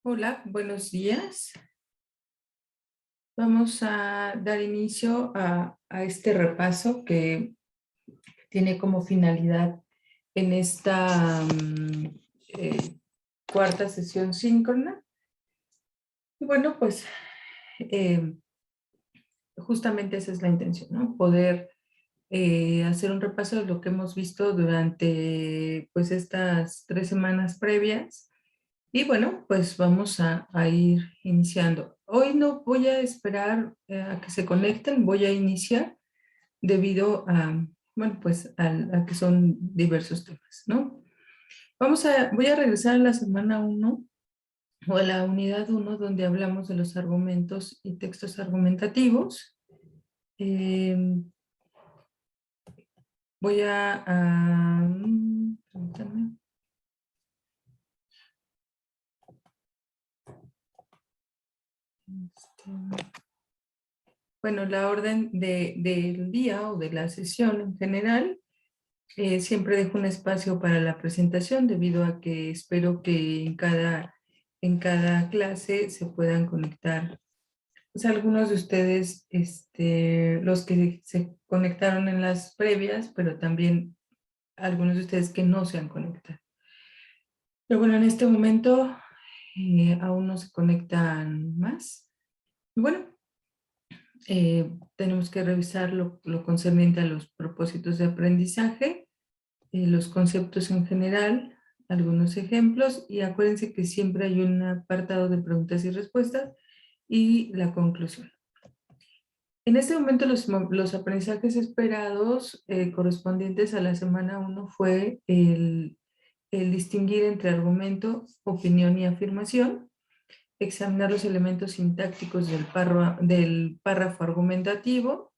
Hola, buenos días. Vamos a dar inicio a este repaso que tiene como finalidad en esta eh, cuarta sesión síncrona. Y bueno, pues eh, justamente esa es la intención, ¿no? Poder hacer un repaso de lo que hemos visto durante pues estas 3 semanas previas. Y bueno, pues vamos a ir iniciando. Hoy no voy a esperar a que se conecten, voy a iniciar debido a, bueno, pues a que son diversos temas, ¿no? Voy a regresar a la semana 1 o a la unidad 1 donde hablamos de los argumentos y textos argumentativos. Eh, voy permítanme. Bueno, la orden del día o de la sesión en general, siempre dejo un espacio para la presentación debido a que espero que en cada clase se puedan conectar pues, algunos de ustedes, los que se conectaron en las previas, pero también algunos de ustedes que no se han conectado. Pero bueno, en este momento aún no se conectan más. Y bueno, tenemos que revisar lo concerniente a los propósitos de aprendizaje, los conceptos en general, algunos ejemplos, y acuérdense que siempre hay un apartado de preguntas y respuestas y la conclusión. En este momento los aprendizajes esperados correspondientes a la semana 1 fue el distinguir entre argumento, opinión y afirmación, examinar los elementos sintácticos del párrafo argumentativo,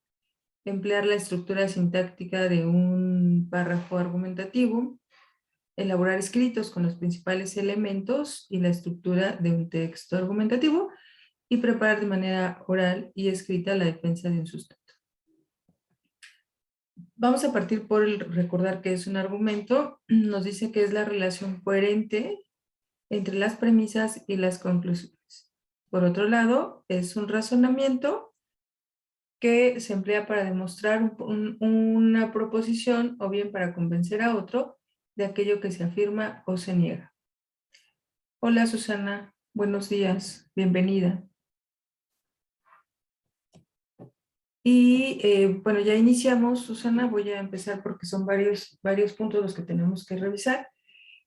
emplear la estructura sintáctica de un párrafo argumentativo, elaborar escritos con los principales elementos y la estructura de un texto argumentativo y preparar de manera oral y escrita la defensa de un sustento. Vamos a partir por recordar que es un argumento. Nos dice que es la relación coherente entre las premisas y las conclusiones. Por otro lado, es un razonamiento que se emplea para demostrar una proposición o bien para convencer a otro de aquello que se afirma o se niega. Hola Susana, buenos días, bienvenida. Y bueno, ya iniciamos, Susana, voy a empezar porque son varios puntos los que tenemos que revisar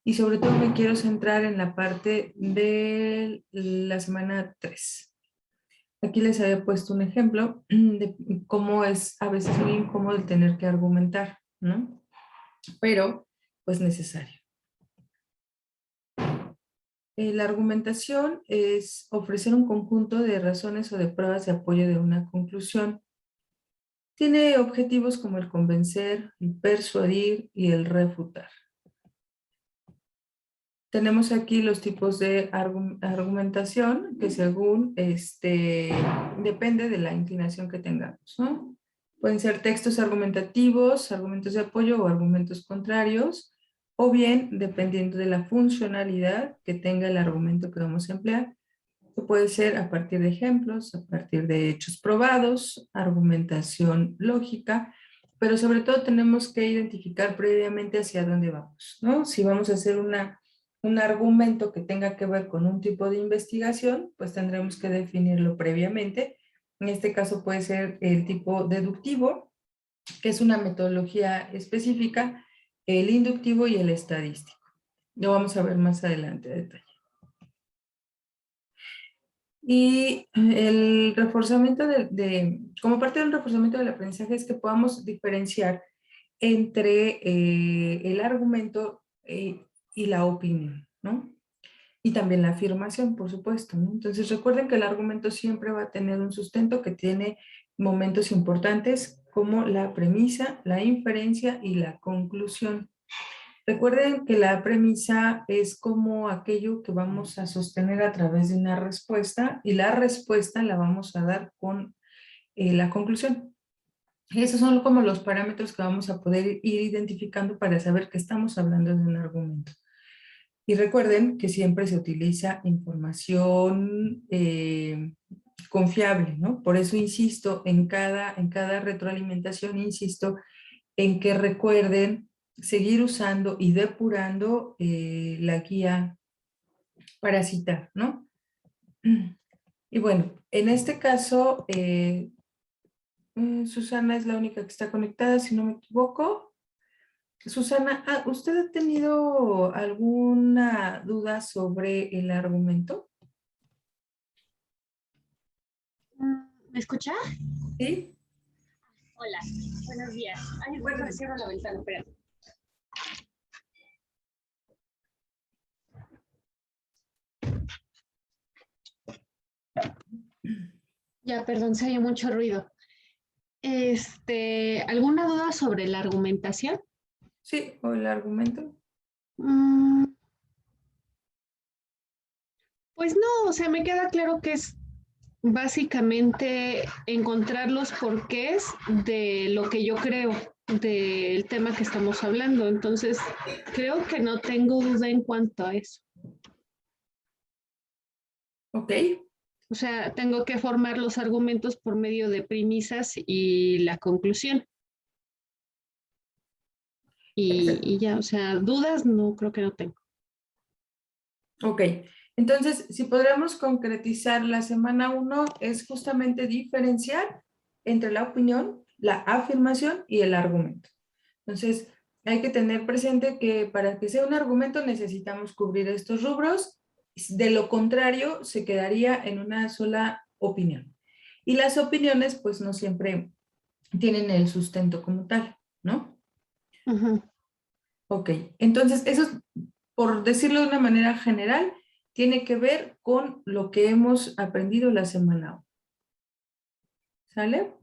y sobre todo me quiero centrar en la parte de la semana 3. Aquí les había puesto un ejemplo de cómo es a veces muy incómodo el tener que argumentar, ¿no? Pero pues necesario. La argumentación es ofrecer un conjunto de razones o de pruebas de apoyo de una conclusión. Tiene objetivos como el convencer, el persuadir y el refutar. Tenemos aquí los tipos de argumentación que según depende de la inclinación que tengamos, ¿no? Pueden ser textos argumentativos, argumentos de apoyo o argumentos contrarios, o bien dependiendo de la funcionalidad que tenga el argumento que vamos a emplear, que puede ser a partir de ejemplos, a partir de hechos probados, argumentación lógica, pero sobre todo tenemos que identificar previamente hacia dónde vamos, ¿no? Si vamos a hacer un argumento que tenga que ver con un tipo de investigación, pues tendremos que definirlo previamente. En este caso puede ser el tipo deductivo, que es una metodología específica, el inductivo y el estadístico. Lo vamos a ver más adelante a detalle. Y el reforzamiento como parte del reforzamiento del aprendizaje es que podamos diferenciar entre el argumento y la opinión, ¿no? Y también la afirmación, por supuesto, ¿no? Entonces recuerden que el argumento siempre va a tener un sustento que tiene momentos importantes como la premisa, la inferencia y la conclusión. Recuerden que la premisa es como aquello que vamos a sostener a través de una respuesta y la respuesta la vamos a dar con la conclusión. Y esos son como los parámetros que vamos a poder ir identificando para saber que estamos hablando de un argumento. Y recuerden que siempre se utiliza información confiable, ¿no? Por eso insisto en cada retroalimentación, insisto en que recuerden seguir usando y depurando la guía para citar, ¿no? Y bueno, en este caso, Susana es la única que está conectada, si no me equivoco. Susana, ¿usted ha tenido alguna duda sobre el argumento? ¿Me escucha? Sí. Hola, buenos días. Ay, bueno, cierro la ventana, espérate. Ya, perdón, se oye mucho ruido. ¿Alguna duda sobre la argumentación? Sí, o el argumento. Mm, pues no, o sea, me queda claro que es básicamente encontrar los porqués de lo que yo creo, del tema que estamos hablando. Entonces, creo que no tengo duda en cuanto a eso. Ok. O sea, tengo que formar los argumentos por medio de premisas y la conclusión. Y ya, o sea, dudas no, creo que no tengo. Ok. Entonces, si podríamos concretizar la semana 1 es justamente diferenciar entre la opinión, la afirmación y el argumento. Entonces, hay que tener presente que para que sea un argumento necesitamos cubrir estos rubros. De lo contrario, se quedaría en una sola opinión. Y las opiniones, pues, no siempre tienen el sustento como tal, ¿no? Ujú. Ok, entonces eso, por decirlo de una manera general, tiene que ver con lo que hemos aprendido la semana 1. ¿Sale?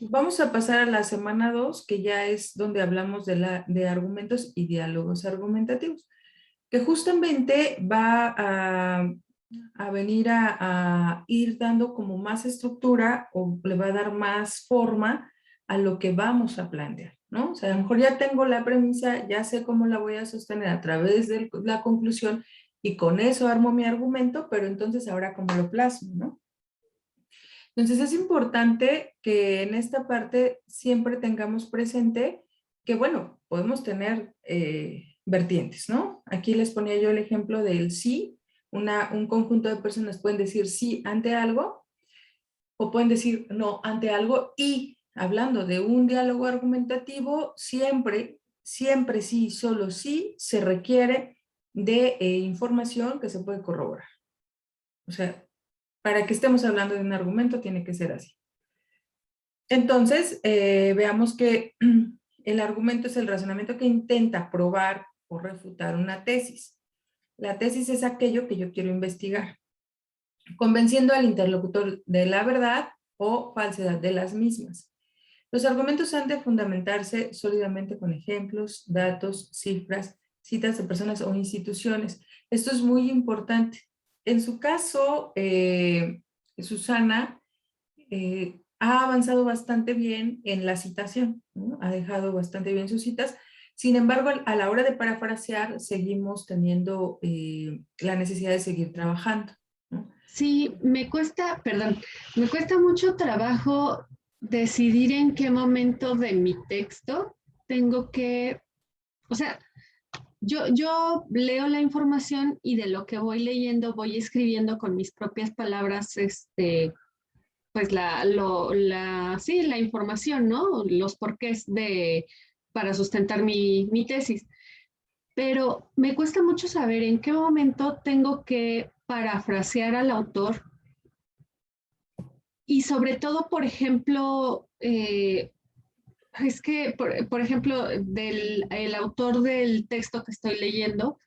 Vamos a pasar a la semana 2, que ya es donde hablamos de argumentos y diálogos argumentativos, que justamente va a venir a ir dando como más estructura o le va a dar más forma a lo que vamos a plantear, ¿no? O sea, a lo mejor ya tengo la premisa, ya sé cómo la voy a sostener a través de la conclusión y con eso armo mi argumento, pero entonces ahora cómo lo plasmo, ¿no? Entonces es importante que en esta parte siempre tengamos presente que, bueno, podemos tener vertientes, ¿no? Aquí les ponía yo el ejemplo del sí. Un conjunto de personas pueden decir sí ante algo o pueden decir no ante algo, y hablando de un diálogo argumentativo, siempre sí, solo sí se requiere de información que se puede corroborar. O sea, para que estemos hablando de un argumento tiene que ser así. Entonces, veamos que el argumento es el razonamiento que intenta probar o refutar una tesis. La tesis es aquello que yo quiero investigar, convenciendo al interlocutor de la verdad o falsedad de las mismas. Los argumentos han de fundamentarse sólidamente con ejemplos, datos, cifras, citas de personas o instituciones. Esto es muy importante. En su caso, Susana ha avanzado bastante bien en la citación, ¿no? Ha dejado bastante bien sus citas. Sin embargo, a la hora de parafrasear, seguimos teniendo la necesidad de seguir trabajando, ¿no? Sí, me cuesta mucho trabajo decidir en qué momento de mi texto tengo que, o sea, yo leo la información y de lo que voy leyendo voy escribiendo con mis propias palabras, pues sí, la información, ¿no? Los porqués para sustentar mi tesis. Pero me cuesta mucho saber en qué momento tengo que parafrasear al autor y sobre todo, por ejemplo, es que, por ejemplo, el autor del texto que estoy leyendo,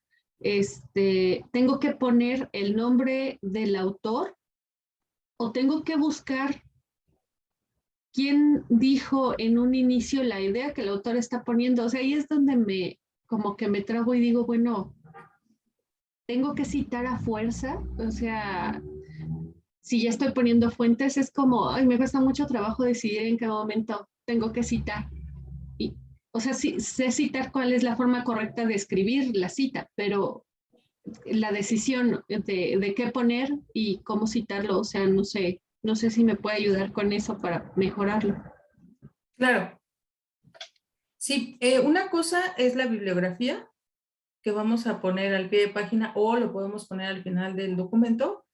tengo que poner el nombre del autor o tengo que buscar quién dijo en un inicio la idea que el autor está poniendo. O sea, ahí es donde como que me trago y digo, bueno, tengo que citar a fuerza. O sea, si ya estoy poniendo fuentes, es como, ay, me cuesta mucho trabajo decidir en qué momento tengo que citar. Y, o sea, sí sé citar cuál es la forma correcta de escribir la cita, pero la decisión de qué poner y cómo citarlo, o sea, no sé si me puede ayudar con eso para mejorarlo. Claro, sí, una cosa es la bibliografía que vamos a poner al pie de página o lo podemos poner al final del documento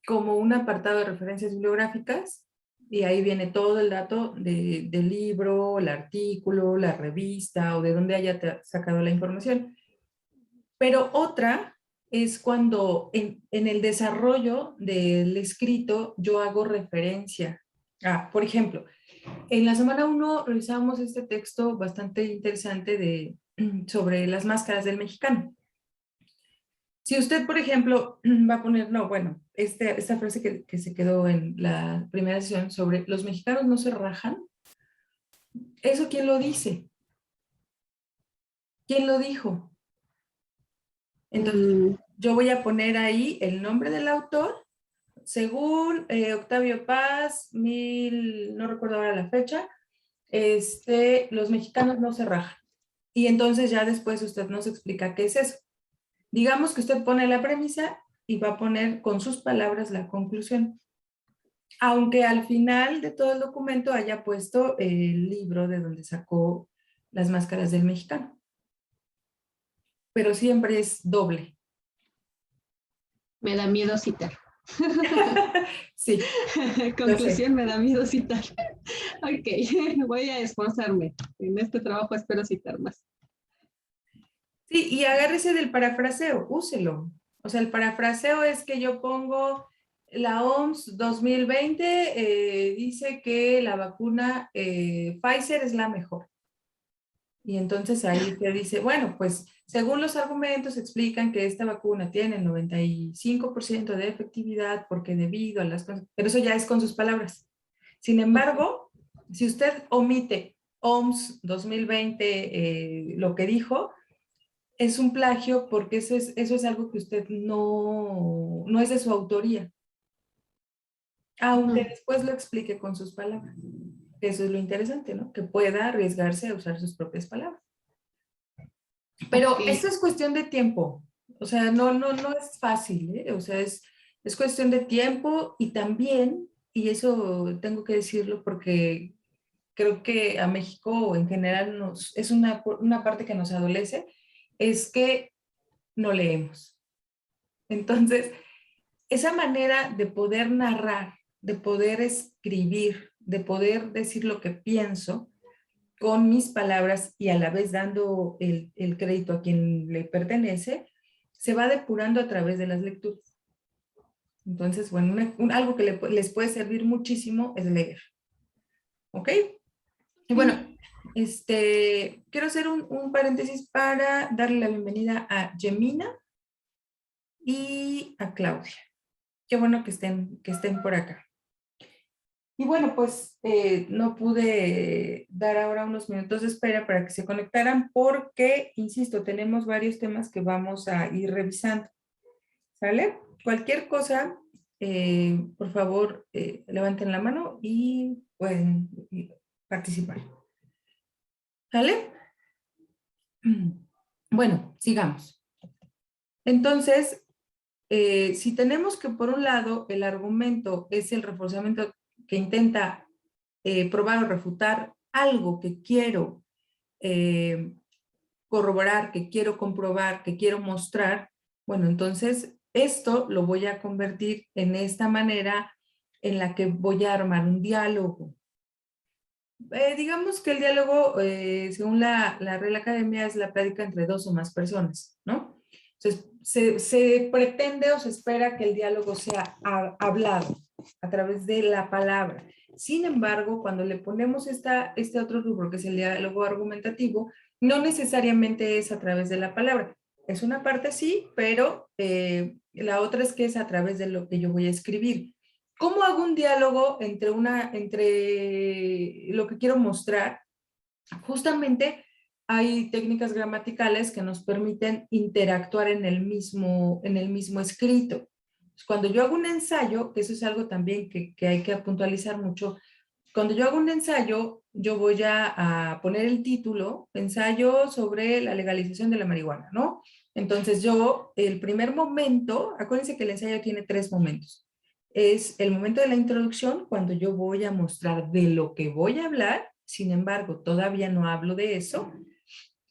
como un apartado de referencias bibliográficas y ahí viene todo el dato del libro, el artículo, la revista o de donde haya sacado la información. Pero otra es cuando en el desarrollo del escrito yo hago referencia. Por ejemplo, en la semana 1 revisamos este texto bastante interesante sobre las máscaras del mexicano. Si usted, por ejemplo, va a poner, no, bueno, esta frase que se quedó en la primera sesión sobre los mexicanos no se rajan, ¿eso quién lo dice? ¿Quién lo dijo? Entonces, yo voy a poner ahí el nombre del autor, según Octavio Paz, no recuerdo ahora la fecha, los mexicanos no se rajan. Y entonces ya después usted nos explica qué es eso. Digamos que usted pone la premisa y va a poner con sus palabras la conclusión. Aunque al final de todo el documento haya puesto el libro de donde sacó las máscaras del mexicano. Pero siempre es doble. Me da miedo citar. Sí. Conclusión, me da miedo citar. Ok, voy a esforzarme. En este trabajo espero citar más. Sí, y agárrese del parafraseo, úselo. O sea, el parafraseo es que yo pongo la OMS 2020 dice que la vacuna Pfizer es la mejor. Y entonces ahí usted dice, bueno, pues según los argumentos explican que esta vacuna tiene el 95% de efectividad porque debido a las cosas, pero eso ya es con sus palabras. Sin embargo, si usted omite OMS 2020, lo que dijo, es un plagio porque eso es algo que usted no es de su autoría, aunque después lo explique con sus palabras. Eso es lo interesante, ¿no? Que pueda arriesgarse a usar sus propias palabras. Pero Okay. esto es cuestión de tiempo. O sea, no es fácil, ¿eh? O sea, es cuestión de tiempo y también, y eso tengo que decirlo porque creo que a México en general es una parte que nos adolece, es que no leemos. Entonces, esa manera de poder narrar, de poder escribir, de poder decir lo que pienso con mis palabras y a la vez dando el crédito a quien le pertenece, se va depurando a través de las lecturas. Entonces, bueno, algo que les puede servir muchísimo es leer. ¿Ok? Y bueno, quiero hacer un paréntesis para darle la bienvenida a Gemina y a Claudia. Qué bueno que estén por acá. Y bueno, pues no pude dar ahora unos minutos de espera para que se conectaran porque, insisto, tenemos varios temas que vamos a ir revisando. ¿Sale? Cualquier cosa, por favor, levanten la mano y pueden participar. ¿Sale? Bueno, sigamos. Entonces, si tenemos que por un lado el argumento es el reforzamiento que intenta probar o refutar algo que quiero corroborar, que quiero comprobar, que quiero mostrar, bueno, entonces esto lo voy a convertir en esta manera en la que voy a armar un diálogo. Digamos que el diálogo, según la Real Academia, es la plática entre dos o más personas, ¿no? Entonces, se pretende o se espera que el diálogo sea hablado a través de la palabra. Sin embargo, cuando le ponemos este otro rubro, que es el diálogo argumentativo, no necesariamente es a través de la palabra. Es una parte sí, pero la otra es que es a través de lo que yo voy a escribir. ¿Cómo hago un diálogo entre lo que quiero mostrar? Justamente hay técnicas gramaticales que nos permiten interactuar en el mismo escrito. Cuando yo hago un ensayo, que eso es algo también que hay que puntualizar mucho, cuando yo hago un ensayo, yo voy a poner el título, ensayo sobre la legalización de la marihuana, ¿no? Entonces yo, el primer momento, acuérdense que el ensayo tiene 3 momentos. Es el momento de la introducción, cuando yo voy a mostrar de lo que voy a hablar, sin embargo, todavía no hablo de eso.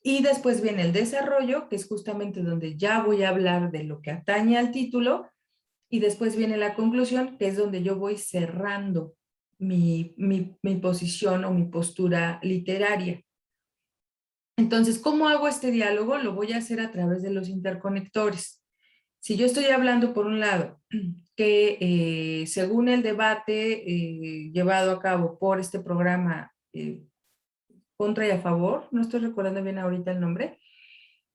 Y después viene el desarrollo, que es justamente donde ya voy a hablar de lo que atañe al título, y después viene la conclusión, que es donde yo voy cerrando mi posición o mi postura literaria. Entonces, ¿cómo hago este diálogo? Lo voy a hacer a través de los interconectores. Si yo estoy hablando, por un lado, que según el debate llevado a cabo por este programa contra y a favor, no estoy recordando bien ahorita el nombre,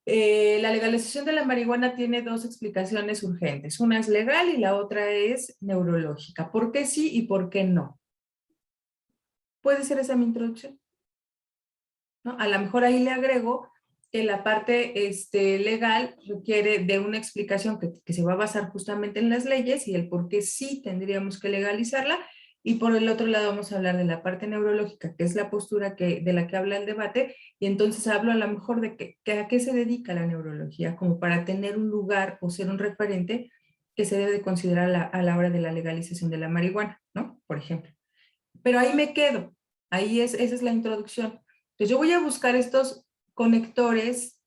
la legalización de la marihuana tiene 2 explicaciones urgentes. Una es legal y la otra es neurológica. ¿Por qué sí y por qué no? ¿Puede ser esa mi introducción? ¿No? A lo mejor ahí le agrego que la parte legal requiere de una explicación que se va a basar justamente en las leyes y el por qué sí tendríamos que legalizarla. Y por el otro lado vamos a hablar de la parte neurológica, que es la postura de la que habla el debate, y entonces hablo a lo mejor de a qué se dedica la neurología, como para tener un lugar o ser un referente que se debe de considerar a la hora de la legalización de la marihuana, ¿no? Por ejemplo. Pero ahí me quedo, esa es la introducción. Entonces yo voy a buscar estos conectores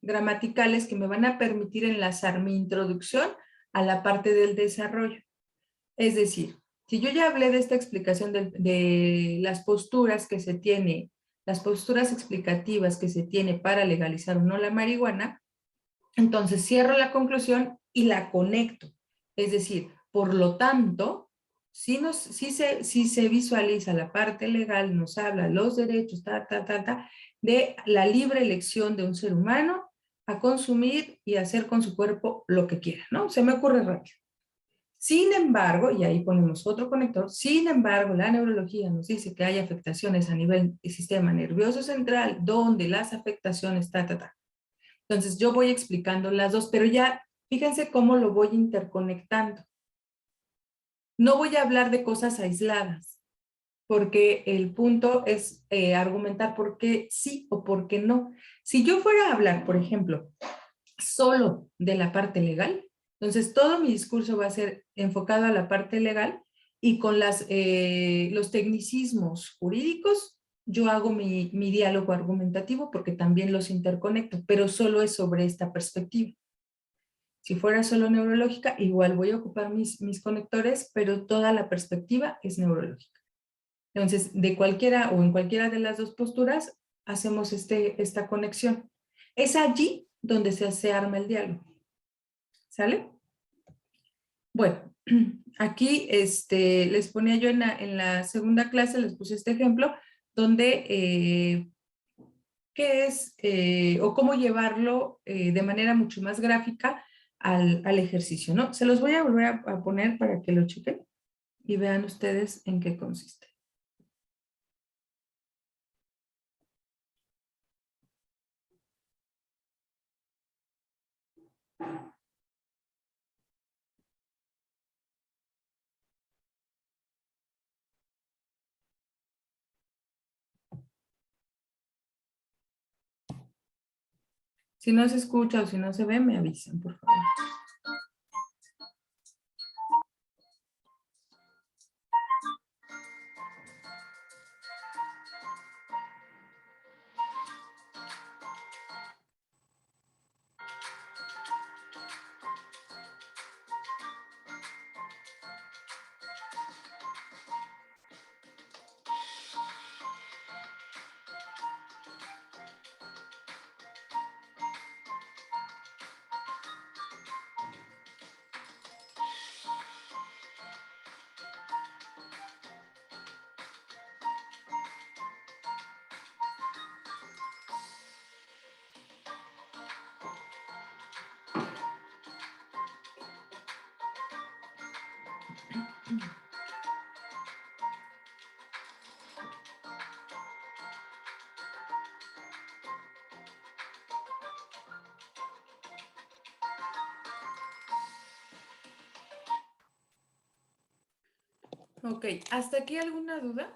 gramaticales que me van a permitir enlazar mi introducción a la parte del desarrollo. Es decir, si yo ya hablé de esta explicación de las posturas que se tiene, las posturas explicativas que se tiene para legalizar o no la marihuana, entonces cierro la conclusión y la conecto. Es decir, por lo tanto, si se visualiza la parte legal, nos habla los derechos, de la libre elección de un ser humano a consumir y hacer con su cuerpo lo que quiera, ¿no? Se me ocurre rápido. Sin embargo, y ahí ponemos otro conector, sin embargo, la neurología nos dice que hay afectaciones a nivel del sistema nervioso central, donde las afectaciones, Entonces yo voy explicando las dos, pero ya fíjense cómo lo voy interconectando. No voy a hablar de cosas aisladas, porque el punto es argumentar por qué sí o por qué no. Si yo fuera a hablar, por ejemplo, solo de la parte legal, entonces todo mi discurso va a ser enfocado a la parte legal y con los tecnicismos jurídicos yo hago mi diálogo argumentativo porque también los interconecto, pero solo es sobre esta perspectiva. Si fuera solo neurológica, igual voy a ocupar mis conectores, pero toda la perspectiva es neurológica. Entonces, de cualquiera o en cualquiera de las dos posturas, hacemos esta conexión. Es allí donde se arma el diálogo. ¿Sale? Bueno, aquí les ponía yo en la segunda clase, les puse este ejemplo, donde qué es o cómo llevarlo de manera mucho más gráfica al ejercicio, ¿no? Se los voy a volver a poner para que lo chequen y vean ustedes en qué consiste. Si no se escucha o si no se ve, me avisan, por favor. Ok, ¿hasta aquí alguna duda?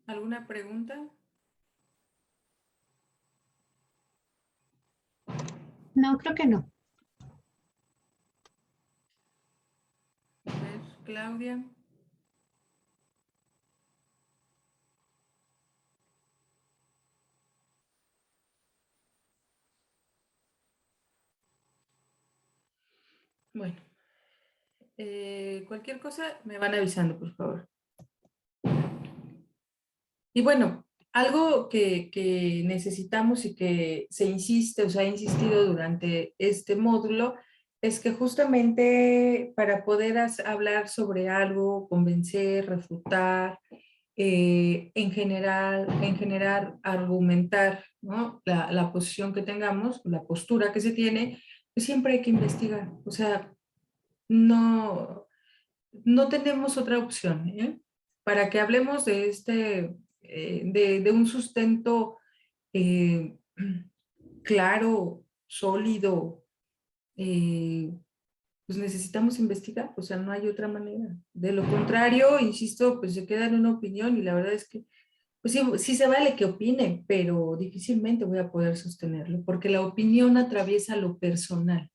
¿Alguna pregunta? No, creo que no. A ver, Claudia. Bueno, cualquier cosa me van avisando, por favor. Y bueno, algo que necesitamos y que se insiste o se ha insistido durante este módulo es que justamente para poder hablar sobre algo, convencer, refutar, en general argumentar, ¿no? La posición que tengamos, la postura que se tiene, pues siempre hay que investigar. O sea, no, no tenemos otra opción, ¿eh? Para que hablemos de de un sustento eh, claro, sólido, eh, pues necesitamos investigar, o sea, no hay otra manera. De lo contrario, insisto, pues se queda en una opinión y la verdad es que, pues sí, sí se vale que opine, pero difícilmente voy a poder sostenerlo, porque la opinión atraviesa lo personal,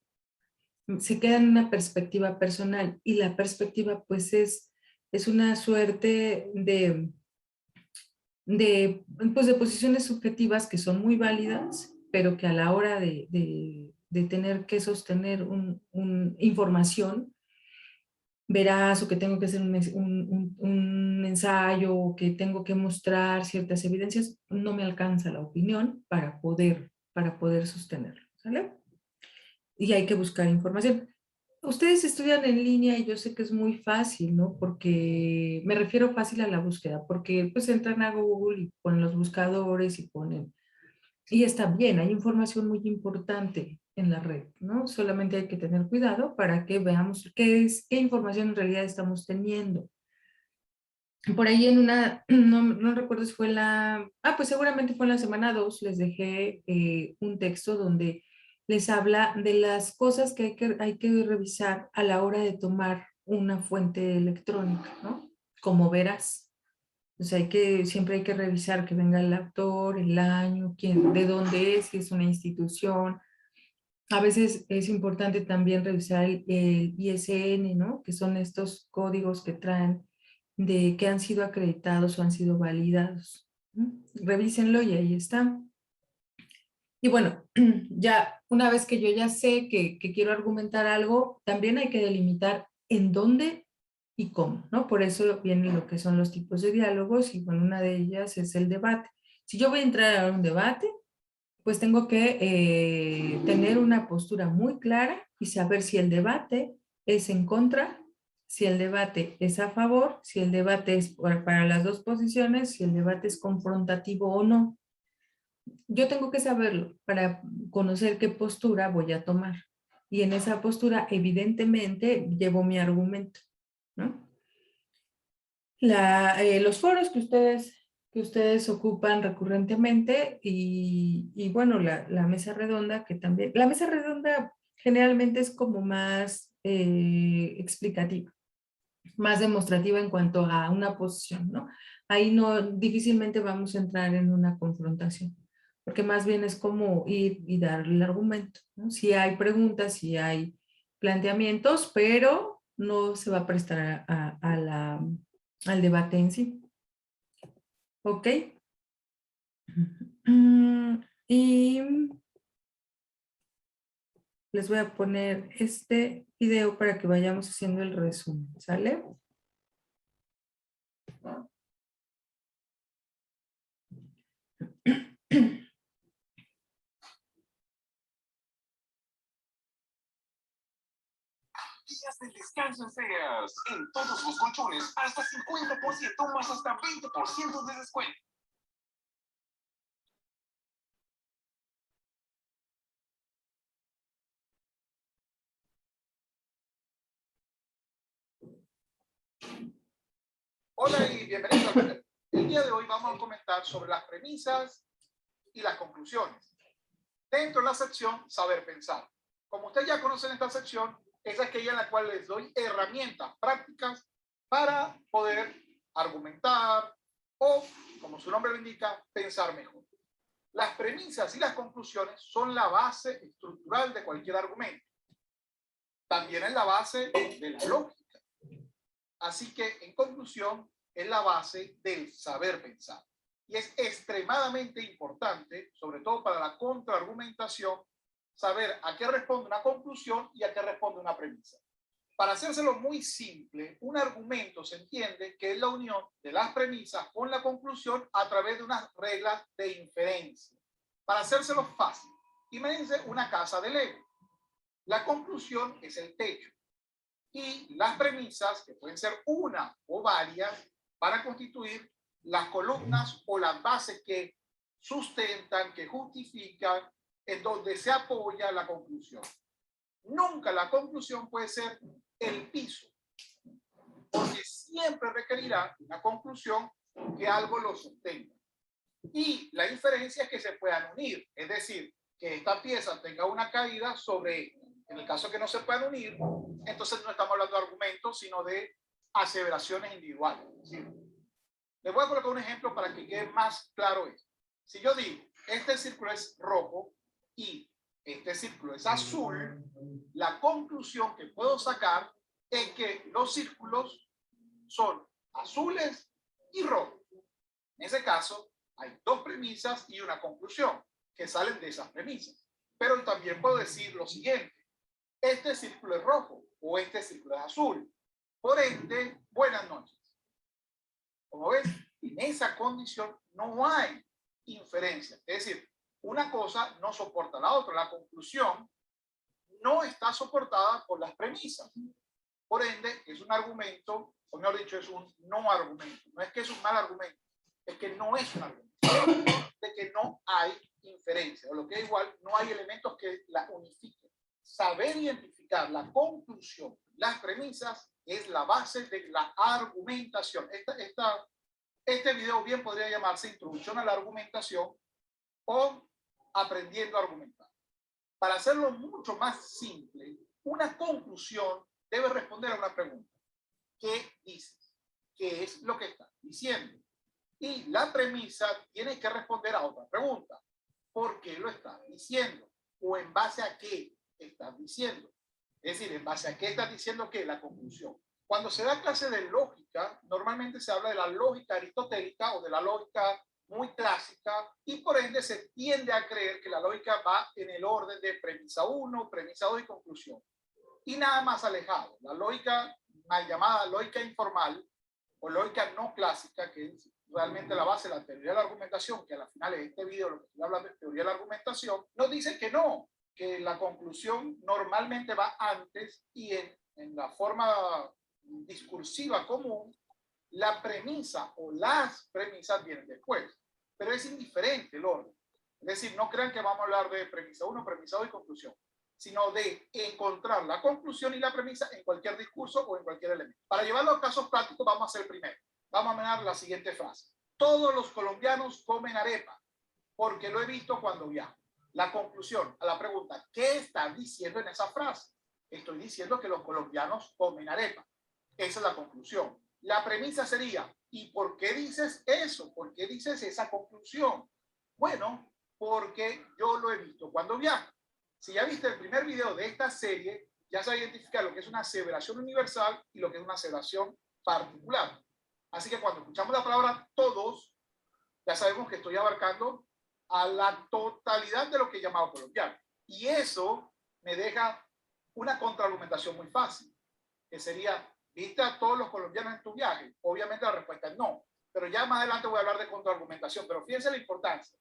se queda en una perspectiva personal y la perspectiva pues es una suerte pues de posiciones subjetivas que son muy válidas, pero que a la hora de tener que sostener información veraz o que tengo que hacer un ensayo o que tengo que mostrar ciertas evidencias, no me alcanza la opinión para poder sostenerlo, ¿sale? Y hay que buscar información. Ustedes estudian en línea y yo sé que es muy fácil, ¿no? Porque me refiero fácil a la búsqueda, porque pues entran a Google y ponen los buscadores y ponen, y está bien, hay información muy importante en la red, ¿no? Solamente hay que tener cuidado para que veamos qué información en realidad estamos teniendo. Por ahí en una, no recuerdo si fue pues seguramente fue en la semana 2, les dejé un texto donde les habla de las cosas que hay que revisar a la hora de tomar una fuente electrónica, ¿no? Como verás. O sea, siempre hay que revisar que venga el autor, el año, de dónde es, si es una institución. A veces es importante también revisar el ISN, ¿no? Que son estos códigos que traen de que han sido acreditados o han sido validados, ¿no? Revísenlo y ahí está. Y bueno, ya una vez que yo ya sé que quiero argumentar algo, también hay que delimitar en dónde y cómo, ¿no? Por eso vienen lo que son los tipos de diálogos y bueno, una de ellas es el debate. Si yo voy a entrar a un debate, pues tengo que tener una postura muy clara y saber si el debate es en contra, si el debate es a favor, si el debate es para las dos posiciones, si el debate es confrontativo o no. Yo tengo que saberlo para conocer qué postura voy a tomar. Y en esa postura, evidentemente, llevo mi argumento, ¿no? Los foros que ustedes ocupan recurrentemente y bueno, la mesa redonda que también, la mesa redonda generalmente es como más explicativa, más demostrativa en cuanto a una posición, ¿no? Ahí no, difícilmente vamos a entrar en una confrontación, porque más bien es como ir y dar el argumento, ¿no? Si hay preguntas, si hay planteamientos, pero no se va a prestar al debate en sí. ¿Ok? Y les voy a poner este video para que vayamos haciendo el resumen, ¿sale? Días de descanso Sears. En todos los colchones, hasta 50% más hasta 20% de descuento. Hola y bienvenidos al taller. El día de hoy vamos a comentar sobre las premisas y las conclusiones. Dentro de la sección Saber Pensar. Como ustedes ya conocen esta sección, es aquella en la cual les doy herramientas prácticas para poder argumentar o, como su nombre lo indica, pensar mejor. Las premisas y las conclusiones son la base estructural de cualquier argumento. También es la base de la lógica. Así que, en conclusión, es la base del saber pensar. Y es extremadamente importante, sobre todo para la contraargumentación, saber a qué responde una conclusión y a qué responde una premisa. Para hacérselo muy simple, un argumento se entiende que es la unión de las premisas con la conclusión a través de unas reglas de inferencia. Para hacérselo fácil, imagínense una casa de Lego. La conclusión es el techo. Y las premisas, que pueden ser una o varias, van a constituir las columnas o las bases que sustentan, que justifican, en donde se apoya la conclusión. Nunca la conclusión puede ser el piso, porque siempre requerirá una conclusión que algo lo sostenga. Y la inferencia es que se puedan unir, es decir, que esta pieza tenga una caída sobre esta. En el caso que no se puedan unir, entonces no estamos hablando de argumentos, sino de aseveraciones individuales. ¿Sí? Les voy a colocar un ejemplo para que quede más claro esto. Si yo digo, este círculo es rojo y este círculo es azul, la conclusión que puedo sacar es que los círculos son azules y rojos. En ese caso, hay dos premisas y una conclusión que salen de esas premisas. Pero también puedo decir lo siguiente. Este círculo es rojo o este círculo es azul. Por ende, buenas noches. Como ves, en esa condición no hay inferencia. Es decir, una cosa no soporta la otra. La conclusión no está soportada por las premisas. Por ende, es un argumento, o mejor dicho, es un no argumento. No es que es un mal argumento, es que no es un argumento. De que no hay inferencia, o lo que es igual, no hay elementos que la unifiquen. Saber identificar la conclusión, las premisas, es la base de la argumentación. Este video bien podría llamarse Introducción a la Argumentación o Aprendiendo a Argumentar. Para hacerlo mucho más simple, una conclusión debe responder a una pregunta. ¿Qué dices? ¿Qué es lo que estás diciendo? Y la premisa tiene que responder a otra pregunta. ¿Por qué lo estás diciendo? ¿O en base a qué estás diciendo? Es decir, ¿en base a qué estás diciendo qué? La conclusión. Cuando se da clase de lógica, normalmente se habla de la lógica aristotélica o de la lógica muy clásica y por ende se tiende a creer que la lógica va en el orden de premisa 1, premisa 2 y conclusión. Y nada más alejado. La lógica mal llamada lógica informal o lógica no clásica, que es realmente la base de la teoría de la argumentación, que al final de este video lo que estoy hablando es teoría de la argumentación, nos dice que no, que la conclusión normalmente va antes y en la forma discursiva común, la premisa o las premisas vienen después, pero es indiferente el orden. Es decir, no crean que vamos a hablar de premisa 1, premisa 2 y conclusión, sino de encontrar la conclusión y la premisa en cualquier discurso o en cualquier elemento. Para llevarlo a casos prácticos vamos a hacer primero. Vamos a mirar la siguiente frase. Todos los colombianos comen arepa, porque lo he visto cuando viajo. La conclusión a la pregunta, ¿qué estás diciendo en esa frase? Estoy diciendo que los colombianos comen arepa. Esa es la conclusión. La premisa sería, ¿y por qué dices eso? ¿Por qué dices esa conclusión? Bueno, porque yo lo he visto cuando viajo. Si ya viste el primer video de esta serie, ya se identifica lo que es una aseveración universal y lo que es una aseveración particular. Así que cuando escuchamos la palabra todos, ya sabemos que estoy abarcando a la totalidad de lo que he llamado colombiano. Y eso me deja una contraargumentación muy fácil, que sería, ¿viste a todos los colombianos en tu viaje? Obviamente la respuesta es no, pero ya más adelante voy a hablar de contraargumentación, pero fíjense la importancia.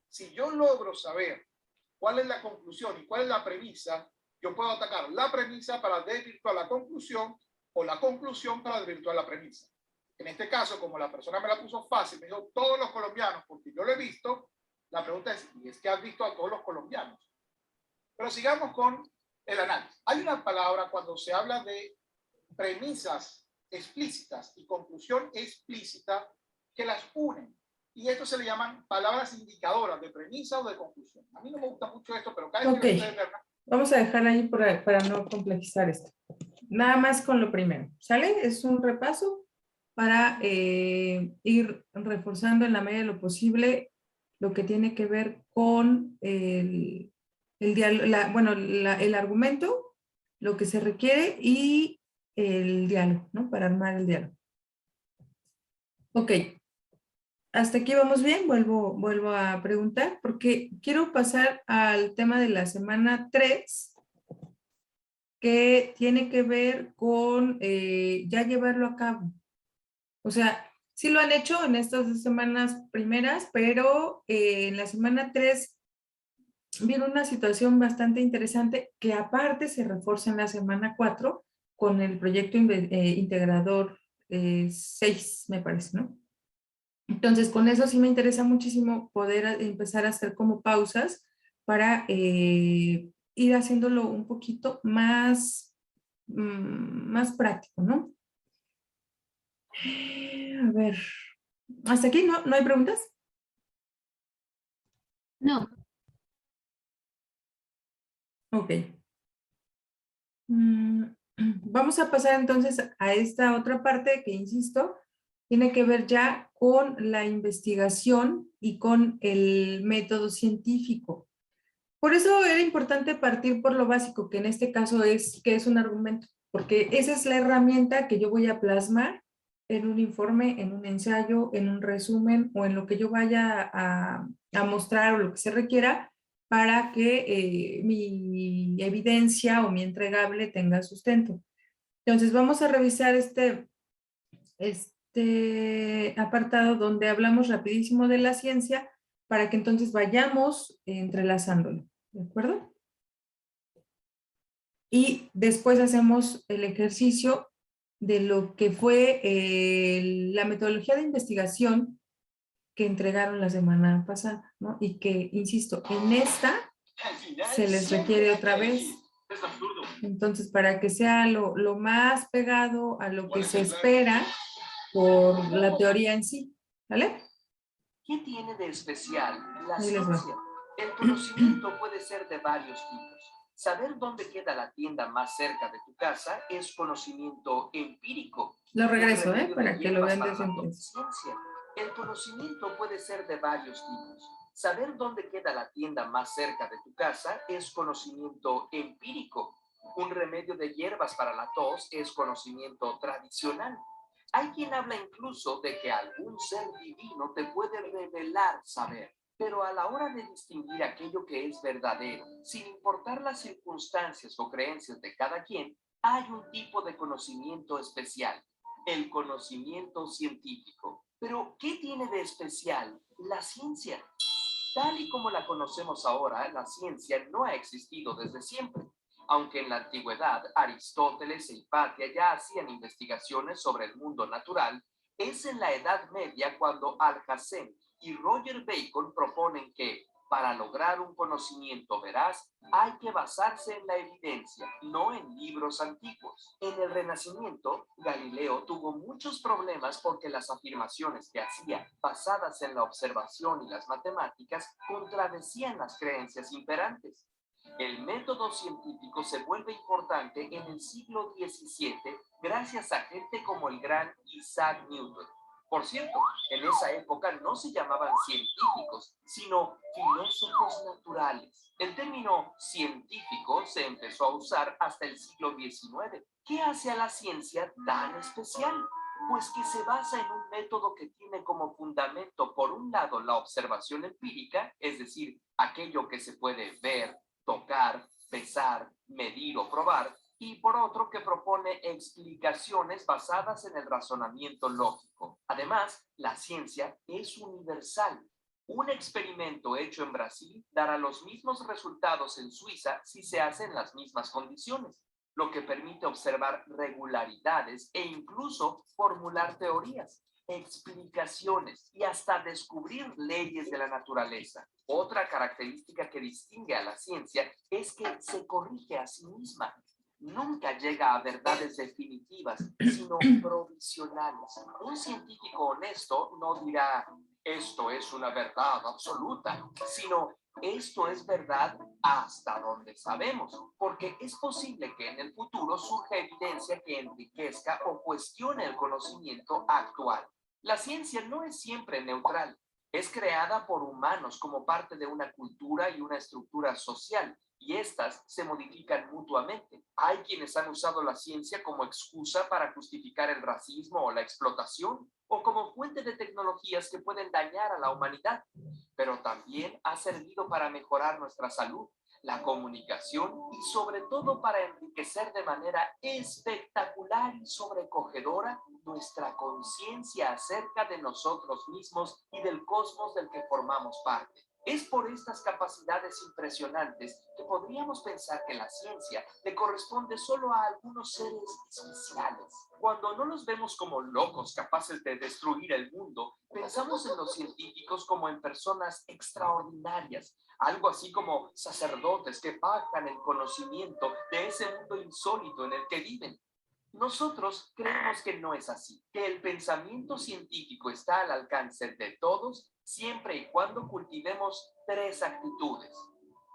Si yo logro saber cuál es la conclusión y cuál es la premisa, yo puedo atacar la premisa para desvirtuar la conclusión o la conclusión para desvirtuar la premisa. En este caso, como la persona me la puso fácil, me dijo todos los colombianos, porque yo lo he visto, la pregunta es, ¿y es que has visto a todos los colombianos? Pero sigamos con el análisis. Hay una palabra cuando se habla de premisas explícitas y conclusión explícita que las unen. Y esto se le llaman palabras indicadoras de premisa o de conclusión. A mí no me gusta mucho esto, pero cada vez que ustedes vean... Vamos a dejar ahí para no complejizar esto. nada más con lo primero, ¿sale? Es un repaso para ir reforzando en la medida de lo posible lo que tiene que ver con el argumento, lo que se requiere y el diálogo, ¿no? Para armar el diálogo. Ok, hasta aquí vamos bien, vuelvo a preguntar, porque quiero pasar al tema de la semana 3, que tiene que ver con ya llevarlo a cabo. O sea, sí lo han hecho en estas 2 semanas primeras, pero en la semana 3 viene una situación bastante interesante que aparte se refuerza en la semana 4 con el proyecto integrador 6, me parece, ¿no? Entonces, con eso sí me interesa muchísimo poder empezar a hacer como pausas para ir haciéndolo un poquito más práctico, ¿no? A ver, hasta aquí, ¿no hay preguntas? No, Ok. Vamos a pasar entonces a esta otra parte que, insisto, tiene que ver ya con la investigación y con el método científico. Por eso era importante partir por lo básico, que en este caso es qué es un argumento, porque esa es la herramienta que yo voy a plasmar en un informe, en un ensayo, en un resumen o en lo que yo vaya a mostrar o lo que se requiera para que mi evidencia o mi entregable tenga sustento. Entonces vamos a revisar este apartado donde hablamos rapidísimo de la ciencia para que entonces vayamos entrelazándolo, ¿de acuerdo? Y después hacemos el ejercicio de lo que fue la metodología de investigación que entregaron la semana pasada, ¿no? Y que, insisto, en esta se les requiere otra vez. Entonces, para que sea lo más pegado a lo que se espera por la teoría en sí, ¿vale? ¿Qué tiene de especial la Ahí les va. ciencia? El conocimiento puede ser de varios tipos. Saber dónde queda la tienda más cerca de tu casa es conocimiento empírico. Lo regreso, Un remedio para de que lo hierbas vean para desde la un ciencia. El conocimiento puede ser de varios tipos. Saber dónde queda la tienda más cerca de tu casa es conocimiento empírico. Un remedio de hierbas para la tos es conocimiento tradicional. Hay quien habla incluso de que algún ser divino te puede revelar saber, pero a la hora de distinguir aquello que es verdadero, sin importar las circunstancias o creencias de cada quien, hay un tipo de conocimiento especial, el conocimiento científico. Pero, ¿qué tiene de especial la ciencia? Tal y como la conocemos ahora, la ciencia no ha existido desde siempre. Aunque en la antigüedad Aristóteles e Hipatia ya hacían investigaciones sobre el mundo natural, es en la Edad Media cuando Alhazen y Roger Bacon proponen que, para lograr un conocimiento veraz, hay que basarse en la evidencia, no en libros antiguos. En el Renacimiento, Galileo tuvo muchos problemas porque las afirmaciones que hacía, basadas en la observación y las matemáticas, contradecían las creencias imperantes. El método científico se vuelve importante en el siglo XVII gracias a gente como el gran Isaac Newton. Por cierto, en esa época no se llamaban científicos, sino filósofos naturales. El término científico se empezó a usar hasta el siglo XIX. ¿Qué hace a la ciencia tan especial? Pues que se basa en un método que tiene como fundamento, por un lado, la observación empírica, es decir, aquello que se puede ver, tocar, pesar, medir o probar, y por otro que propone explicaciones basadas en el razonamiento lógico. Además, la ciencia es universal. Un experimento hecho en Brasil dará los mismos resultados en Suiza si se hace en las mismas condiciones, lo que permite observar regularidades e incluso formular teorías, explicaciones y hasta descubrir leyes de la naturaleza. Otra característica que distingue a la ciencia es que se corrige a sí misma. Nunca llega a verdades definitivas, sino provisionales. Un científico honesto no dirá, esto es una verdad absoluta, sino Esto es verdad hasta donde sabemos, porque es posible que en el futuro surja evidencia que enriquezca o cuestione el conocimiento actual. La ciencia no es siempre neutral. Es creada por humanos como parte de una cultura y una estructura social, y estas se modifican mutuamente. Hay quienes han usado la ciencia como excusa para justificar el racismo o la explotación, o como fuente de tecnologías que pueden dañar a la humanidad, pero también ha servido para mejorar nuestra salud, la comunicación y sobre todo para enriquecer de manera espectacular y sobrecogedora nuestra conciencia acerca de nosotros mismos y del cosmos del que formamos parte. Es por estas capacidades impresionantes que podríamos pensar que la ciencia le corresponde solo a algunos seres especiales. Cuando no los vemos como locos capaces de destruir el mundo, pensamos en los científicos como en personas extraordinarias, algo así como sacerdotes que pactan el conocimiento de ese mundo insólito en el que viven. Nosotros creemos que no es así, que el pensamiento científico está al alcance de todos siempre y cuando cultivemos tres actitudes.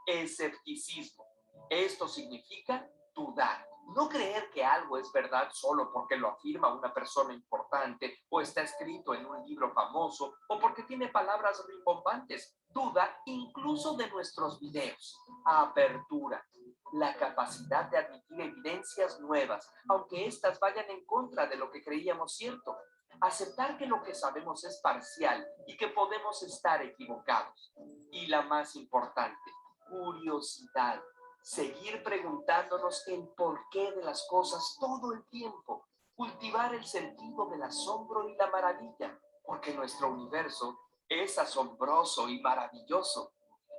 Escepticismo. Esto significa dudar. No creer que algo es verdad solo porque lo afirma una persona importante o está escrito en un libro famoso o porque tiene palabras rimbombantes. Duda incluso de nuestros videos. Apertura. La capacidad de admitir evidencias nuevas, aunque éstas vayan en contra de lo que creíamos cierto. Aceptar que lo que sabemos es parcial y que podemos estar equivocados. Y la más importante, curiosidad. Seguir preguntándonos el porqué de las cosas todo el tiempo. Cultivar el sentido del asombro y la maravilla, porque nuestro universo es asombroso y maravilloso.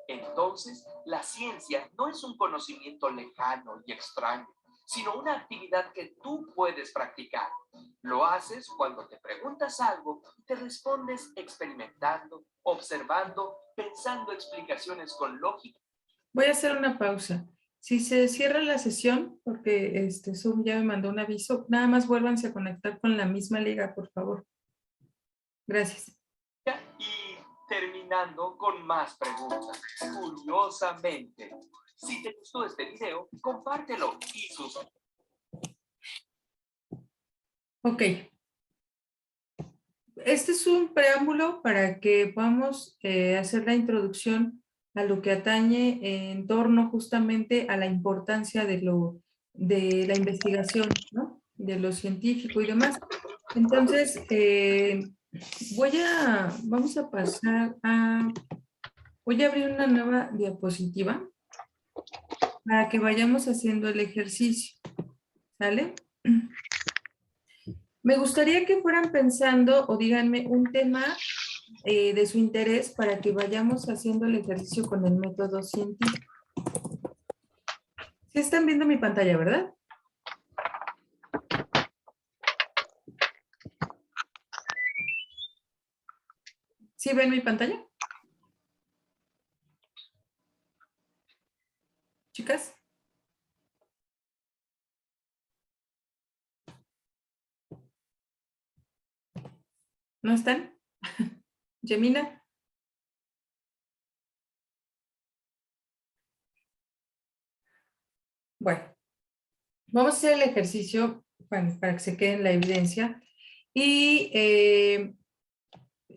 Entonces, la ciencia no es un conocimiento lejano y extraño, sino una actividad que tú puedes practicar. Lo haces cuando te preguntas algo y te respondes experimentando, observando, pensando explicaciones con lógica. Voy a hacer una pausa. Si se cierra la sesión, porque Zoom ya me mandó un aviso, nada más vuélvanse a conectar con la misma liga, por favor. Gracias. Y terminando con más preguntas. Curiosamente, si te gustó este video, compártelo y suscríbete. Ok. Este es un preámbulo para que podamos hacer la introducción a lo que atañe en torno justamente a la importancia de la investigación, ¿no? De lo científico y demás. Entonces, vamos a pasar voy a abrir una nueva diapositiva para que vayamos haciendo el ejercicio, ¿sale? Me gustaría que fueran pensando o díganme un tema de su interés para que vayamos haciendo el ejercicio con el método científico. Sí están viendo mi pantalla, ¿verdad? ¿Sí ven mi pantalla? ¿Chicas? ¿No están? ¿Yemina? Bueno, vamos a hacer el ejercicio para que se quede en la evidencia. Y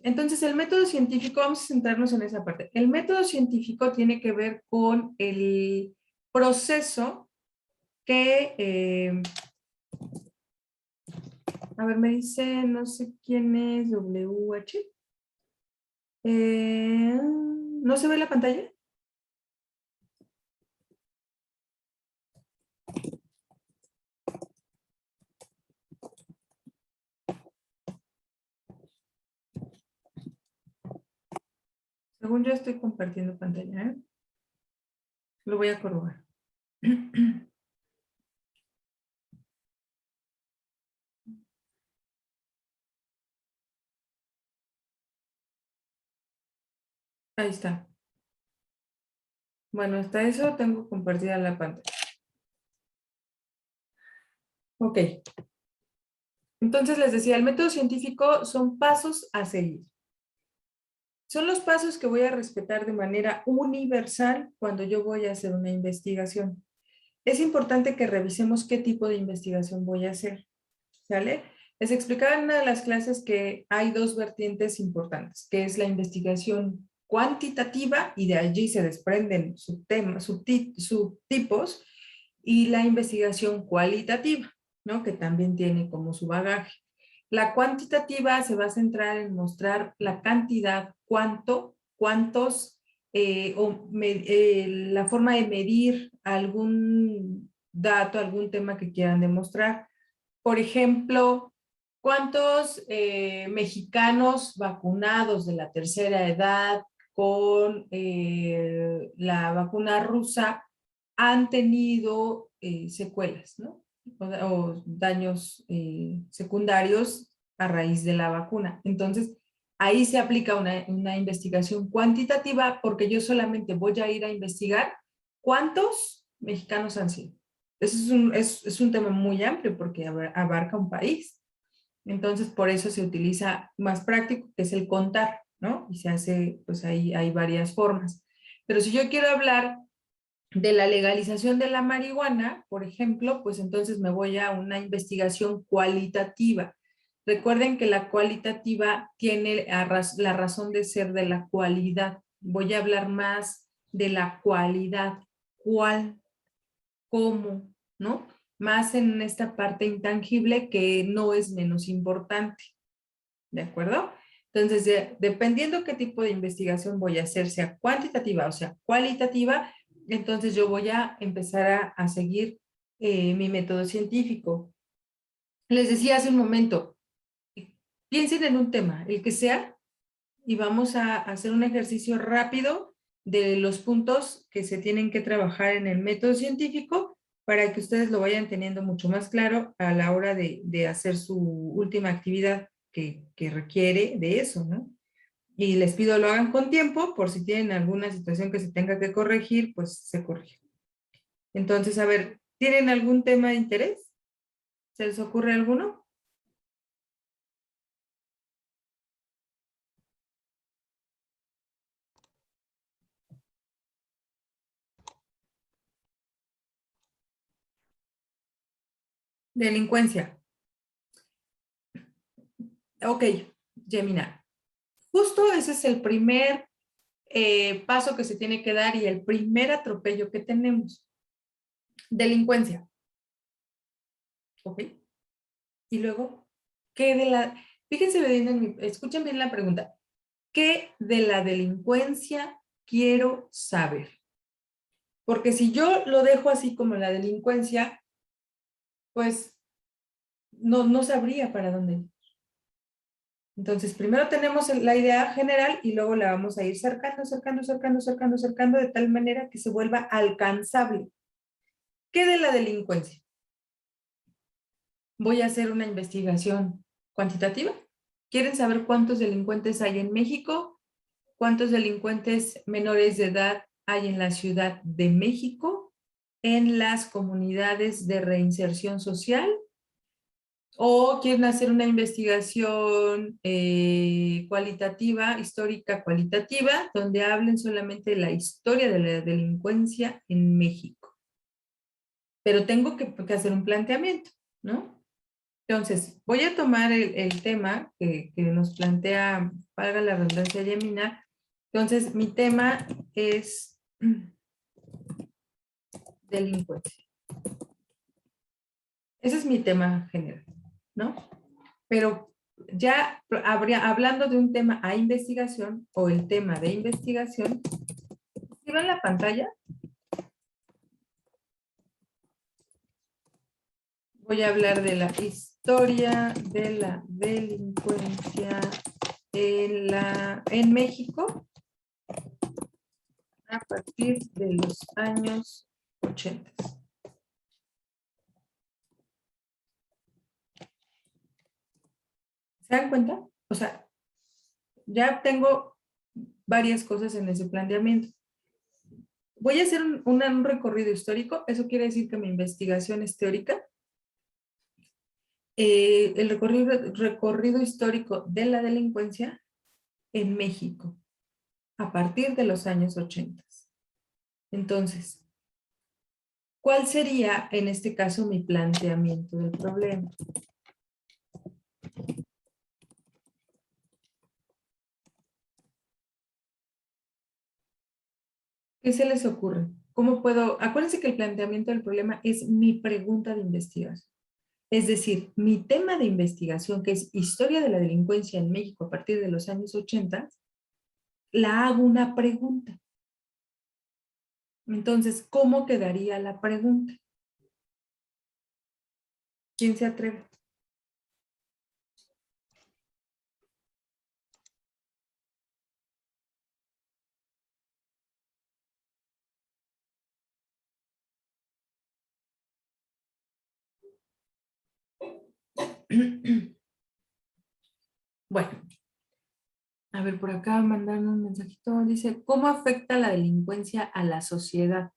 entonces el método científico, vamos a centrarnos en esa parte. El método científico tiene que ver con el proceso que, a ver, me dice, no sé quién es WH. ¿No se ve la pantalla? Según yo estoy compartiendo pantalla, ¿eh? Lo voy a corroborar. Ahí está. Bueno, hasta eso tengo compartida la pantalla. Ok. Entonces les decía, el método científico son pasos a seguir. Son los pasos que voy a respetar de manera universal cuando yo voy a hacer una investigación. Es importante que revisemos qué tipo de investigación voy a hacer, ¿sale? Les explicaba en una de las clases que hay dos vertientes importantes, que es la investigación cuantitativa, y de allí se desprenden subtipos, y la investigación cualitativa, ¿no? Que también tiene como su bagaje. La cuantitativa se va a centrar en mostrar la cantidad, cuántos, la forma de medir algún dato, algún tema que quieran demostrar. Por ejemplo, ¿cuántos mexicanos vacunados de la tercera edad con la vacuna rusa han tenido secuelas, ¿no? O daños secundarios a raíz de la vacuna? Entonces, ahí se aplica una investigación cuantitativa, porque yo solamente voy a ir a investigar cuántos mexicanos han sido. Eso es un tema muy amplio porque abarca un país. Entonces, por eso se utiliza más práctico, que es el contar, ¿no? Y se hace, pues ahí hay varias formas. Pero si yo quiero hablar de la legalización de la marihuana, por ejemplo, pues entonces me voy a una investigación cualitativa. Recuerden que la cualitativa tiene la razón de ser de la cualidad. Voy a hablar más de la cualidad. ¿Cuál? ¿Cómo? ¿No? Más en esta parte intangible que no es menos importante. ¿De acuerdo? Entonces, dependiendo qué tipo de investigación voy a hacer, sea cuantitativa o sea cualitativa, entonces yo voy a empezar a seguir mi método científico. Les decía hace un momento, piensen en un tema, el que sea, y vamos a hacer un ejercicio rápido de los puntos que se tienen que trabajar en el método científico para que ustedes lo vayan teniendo mucho más claro a la hora de hacer su última actividad que requiere de eso, ¿no? Y les pido lo hagan con tiempo, por si tienen alguna situación que se tenga que corregir, pues se corrige. Entonces, a ver, ¿tienen algún tema de interés? ¿Se les ocurre alguno? Delincuencia. Ok, Gemina. Justo ese es el primer paso que se tiene que dar y el primer atropello que tenemos. Delincuencia. Ok. Y luego, ¿qué de la... Fíjense bien, escuchen bien la pregunta. ¿Qué de la delincuencia quiero saber? Porque si yo lo dejo así como la delincuencia, pues no sabría para dónde ir. Entonces, primero tenemos la idea general y luego la vamos a ir cercando de tal manera que se vuelva alcanzable. ¿Qué de la delincuencia? Voy a hacer una investigación cuantitativa. ¿Quieren saber cuántos delincuentes hay en México? ¿Cuántos delincuentes menores de edad hay en la Ciudad de México? ¿En las comunidades de reinserción social? ¿O quieren hacer una investigación cualitativa, histórica cualitativa, donde hablen solamente de la historia de la delincuencia en México? Pero tengo que hacer un planteamiento, ¿no? Entonces, voy a tomar el tema que nos plantea, valga la redundancia, Yemina. Entonces, mi tema es delincuencia. Ese es mi tema general, ¿no? Pero ya hablando de un tema a investigación o el tema de investigación, ¿sí ven la pantalla? Voy a hablar de la historia de la delincuencia en México a partir de los años 80. ¿Se dan cuenta? O sea, ya tengo varias cosas en ese planteamiento. Voy a hacer un recorrido histórico. Eso quiere decir que mi investigación es teórica. El recorrido histórico de la delincuencia en México. a partir de los años 80. Entonces, ¿cuál sería en este caso mi planteamiento del problema? ¿Qué se les ocurre? ¿Cómo puedo? Acuérdense que el planteamiento del problema es mi pregunta de investigación. Es decir, mi tema de investigación, que es historia de la delincuencia en México a partir de los años 80, la hago una pregunta. Entonces, ¿cómo quedaría la pregunta? ¿Quién se atreve? Bueno, a ver, por acá mandaron un mensajito. Dice, ¿cómo afecta la delincuencia a la sociedad?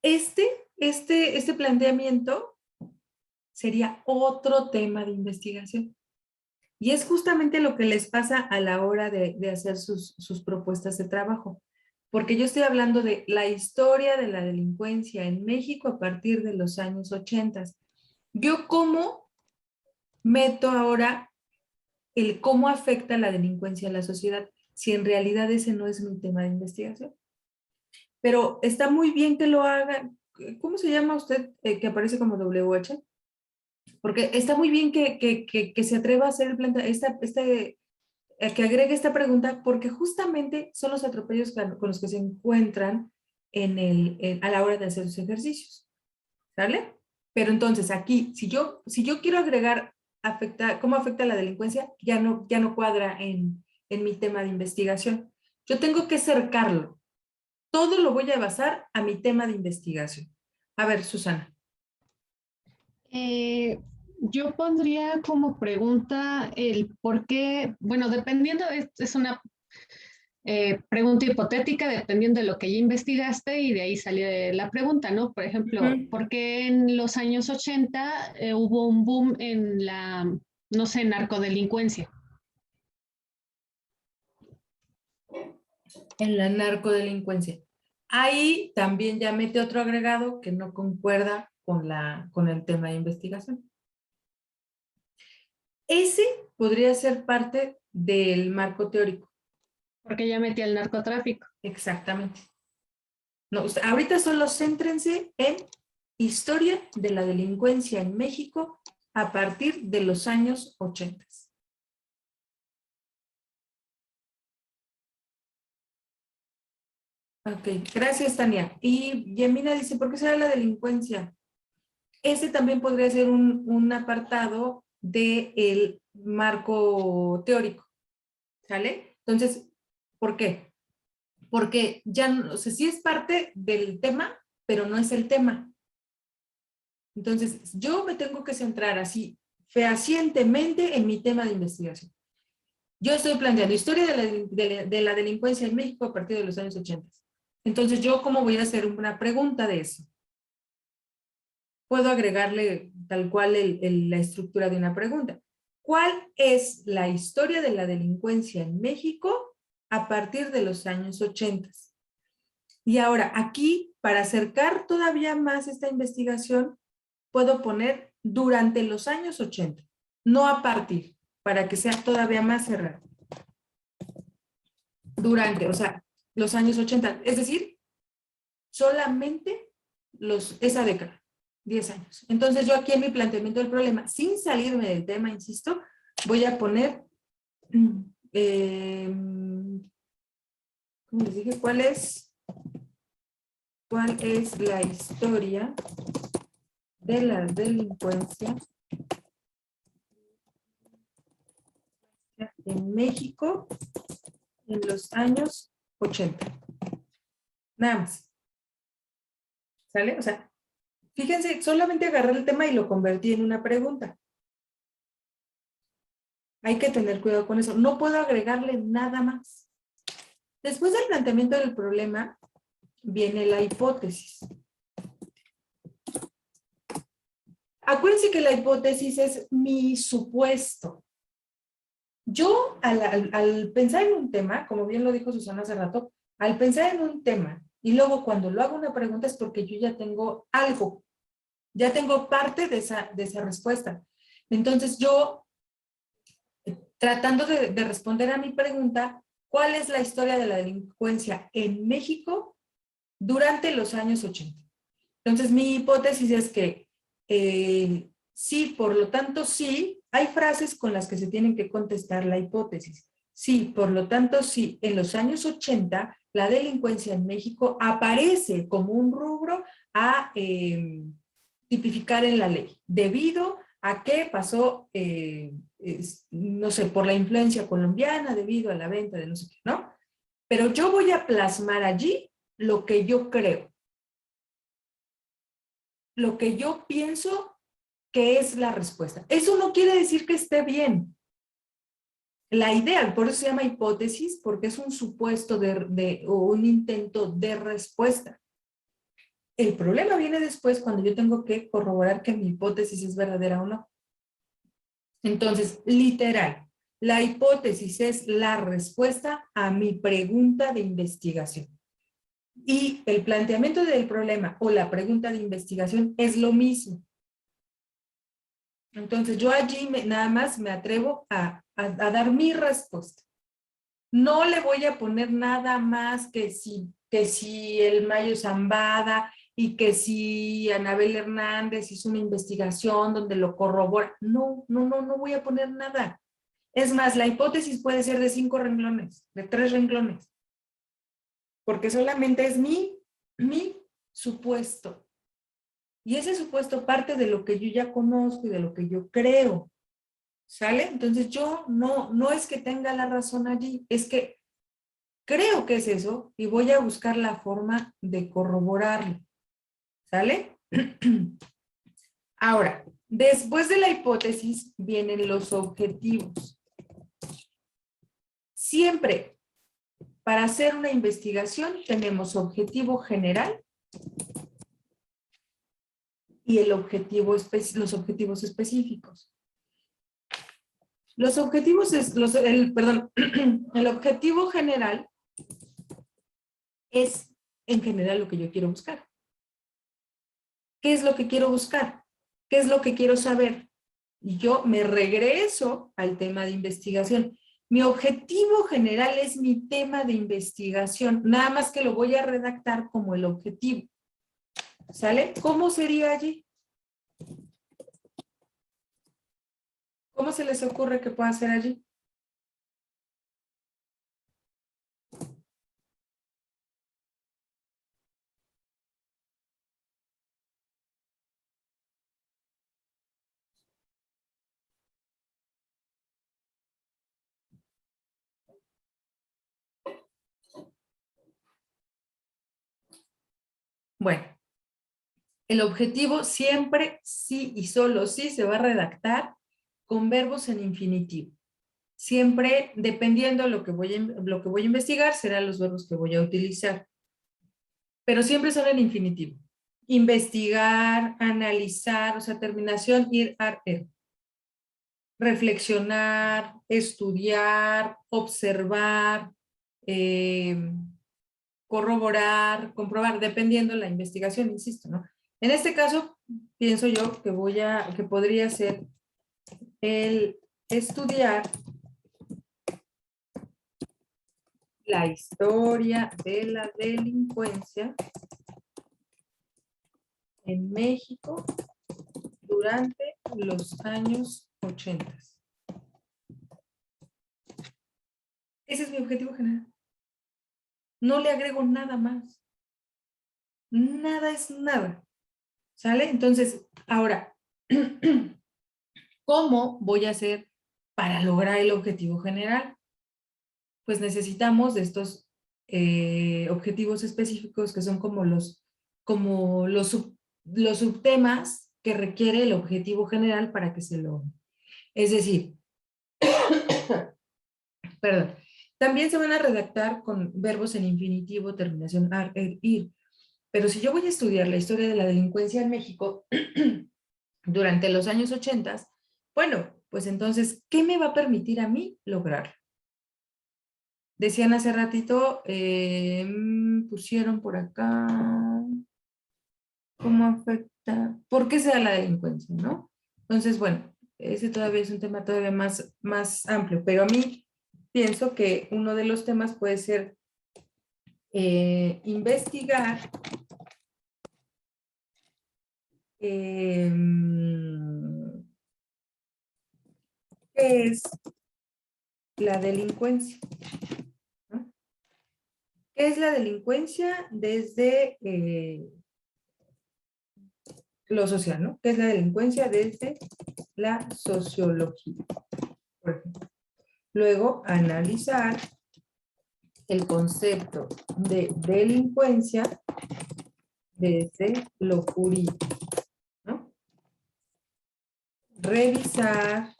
Este planteamiento sería otro tema de investigación. Y es justamente lo que les pasa a la hora de hacer sus propuestas de trabajo. Porque yo estoy hablando de la historia de la delincuencia en México a partir de los años 80. Yo cómo meto ahora el cómo afecta la delincuencia a la sociedad, si en realidad ese no es mi tema de investigación. Pero está muy bien que lo hagan. ¿Cómo se llama usted que aparece como WH? Porque está muy bien que se atreva a hacer el que agregue esta pregunta, porque justamente son los atropellos con los que se encuentran a la hora de hacer sus ejercicios. ¿Sale? Pero entonces aquí, si yo quiero agregar cómo afecta la delincuencia, ya no cuadra en mi tema de investigación. Yo tengo que cercarlo. Todo lo voy a basar a mi tema de investigación. A ver, Susana. Yo pondría como pregunta el por qué, bueno, dependiendo, es una pregunta hipotética, dependiendo de lo que ya investigaste y de ahí sale la pregunta, ¿no? Por ejemplo, ¿por qué en los años 80 hubo un boom en la, no sé, narcodelincuencia? En la narcodelincuencia. Ahí también ya mete otro agregado que no concuerda con el tema de investigación. Ese podría ser parte del marco teórico. Porque ya metí el narcotráfico. Exactamente. No, ahorita solo céntrense en historia de la delincuencia en México a partir de los años 80. Ok, gracias, Tania. Y Yemina dice, ¿por qué será la delincuencia? Ese también podría ser un apartado del marco teórico, ¿sale? Entonces, ¿por qué? Porque ya, no sé, sí es parte del tema, pero no es el tema. Entonces, yo me tengo que centrar así, fehacientemente en mi tema de investigación. Yo estoy planteando historia de la delincuencia en México a partir de los años 80. Entonces, ¿yo cómo voy a hacer una pregunta de eso? Puedo agregarle tal cual la estructura de una pregunta. ¿Cuál es la historia de la delincuencia en México a partir de los años 80? Y ahora, aquí, para acercar todavía más esta investigación, puedo poner durante los años 80, no a partir, para que sea todavía más cerrado. Durante, o sea, los años 80, es decir, solamente esa década, 10 años. Entonces yo aquí en mi planteamiento del problema, sin salirme del tema, insisto, voy a poner, ¿cómo les dije? ¿Cuál es la historia de la delincuencia en México en los años 80? Nada más. ¿Sale? O sea, fíjense, solamente agarré el tema y lo convertí en una pregunta. Hay que tener cuidado con eso. No puedo agregarle nada más. Después del planteamiento del problema, viene la hipótesis. Acuérdense que la hipótesis es mi supuesto. yo al pensar en un tema, como bien lo dijo Susana hace rato, al pensar en un tema y luego cuando lo hago una pregunta es porque yo ya tengo algo, ya tengo parte de esa respuesta. Entonces yo, tratando de responder a mi pregunta, ¿cuál es la historia de la delincuencia en México durante los años 80? Entonces mi hipótesis es que sí, por lo tanto sí, hay frases con las que se tienen que contestar la hipótesis. Sí, por lo tanto sí, en los años 80 la delincuencia en México aparece como un rubro a tipificar en la ley, debido a que pasó, no sé, por la influencia colombiana, debido a la venta de no sé qué, ¿no? Pero yo voy a plasmar allí lo que yo creo, lo que yo pienso que es la respuesta. Eso no quiere decir que esté bien. La idea, por eso se llama hipótesis, porque es un supuesto o un intento de respuesta. El problema viene después cuando yo tengo que corroborar que mi hipótesis es verdadera o no. Entonces, literal, la hipótesis es la respuesta a mi pregunta de investigación. Y el planteamiento del problema o la pregunta de investigación es lo mismo. Entonces, yo allí nada más me atrevo a dar mi respuesta. No le voy a poner nada más que si el Mayo Zambada y que si Anabel Hernández hizo una investigación donde lo corrobora. No voy a poner nada. Es más, la hipótesis puede ser de 5 renglones, de 3 renglones, porque solamente es mi supuesto. Y ese supuesto parte de lo que yo ya conozco y de lo que yo creo. ¿Sale? Entonces yo no es que tenga la razón allí, es que creo que es eso y voy a buscar la forma de corroborarlo. ¿Sale? Ahora, después de la hipótesis vienen los objetivos. Siempre, para hacer una investigación, tenemos objetivo general y los objetivos específicos. Los objetivos, el objetivo general es en general lo que yo quiero buscar. ¿Qué es lo que quiero buscar? ¿Qué es lo que quiero saber? Y yo me regreso al tema de investigación. Mi objetivo general es mi tema de investigación, nada más que lo voy a redactar como el objetivo. ¿Sale? ¿Cómo sería allí? ¿Cómo se les ocurre que pueda ser allí? Bueno, el objetivo siempre sí y solo sí se va a redactar con verbos en infinitivo. Siempre, dependiendo de lo que voy a investigar, serán los verbos que voy a utilizar. Pero siempre son en infinitivo. Investigar, analizar, o sea, terminación, ir, ar, er. Reflexionar, estudiar, observar, corroborar, comprobar, dependiendo de la investigación, insisto, ¿no? En este caso, pienso yo que podría ser el estudiar la historia de la delincuencia en México durante los años 80. Ese es mi objetivo general. No le agrego nada más. Nada es nada. ¿Sale? Entonces, ahora, ¿cómo voy a hacer para lograr el objetivo general? Pues necesitamos de estos objetivos específicos que son como los subtemas que requiere el objetivo general para que se logre. Es decir, perdón, también se van a redactar con verbos en infinitivo, terminación ar, er, ir. Pero si yo voy a estudiar la historia de la delincuencia en México durante los años 80, bueno, pues entonces, ¿qué me va a permitir a mí lograrlo? Decían hace ratito, pusieron por acá, ¿cómo afecta? ¿Por qué se da la delincuencia, no? Entonces, bueno, ese todavía es un tema todavía más amplio, pero a mí pienso que uno de los temas puede ser investigar qué es la delincuencia, ¿no? ¿Qué es la delincuencia desde lo social, ¿no? ¿Qué es la delincuencia desde la sociología, por ejemplo? Luego, analizar el concepto de delincuencia desde lo jurídico, ¿no? Revisar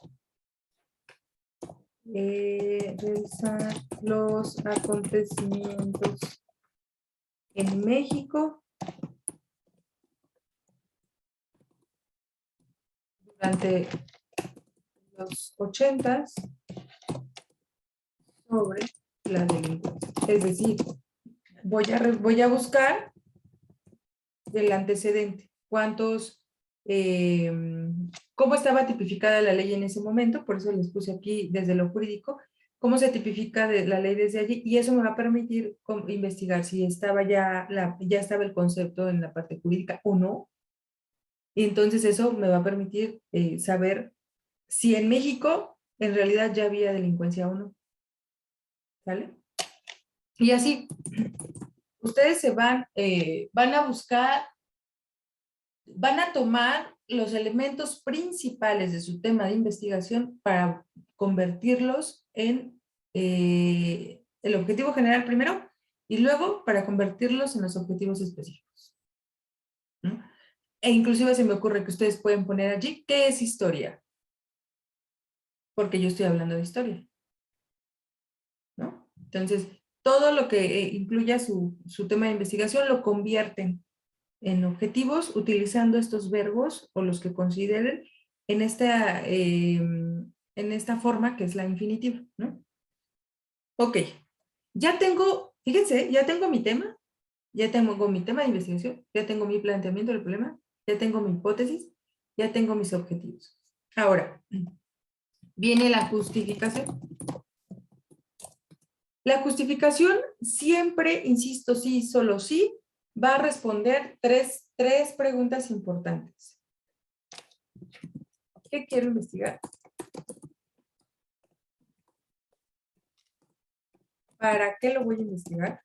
los acontecimientos en México durante los 80s sobre la delincuencia. Es decir, voy a buscar el antecedente, cómo estaba tipificada la ley en ese momento, por eso les puse aquí desde lo jurídico, cómo se tipifica la ley desde allí, y eso me va a permitir investigar si estaba ya estaba el concepto en la parte jurídica o no, y entonces eso me va a permitir saber si en México en realidad ya había delincuencia o no. ¿Vale? Y así, ustedes se van a buscar, van a tomar los elementos principales de su tema de investigación para convertirlos en el objetivo general primero y luego para convertirlos en los objetivos específicos, ¿no? E inclusive se me ocurre que ustedes pueden poner allí, ¿qué es historia? Porque yo estoy hablando de historia, ¿no? Entonces, todo lo que incluya su tema de investigación lo convierten en objetivos utilizando estos verbos o los que consideren en esta forma que es la infinitiva, ¿no? Ok, ya tengo, fíjense, ya tengo mi tema, ya tengo mi tema de investigación, ya tengo mi planteamiento del problema, ya tengo mi hipótesis, ya tengo mis objetivos. Ahora, viene la justificación. La justificación siempre, insisto, sí, solo sí, va a responder tres preguntas importantes. ¿Qué quiero investigar? ¿Para qué lo voy a investigar?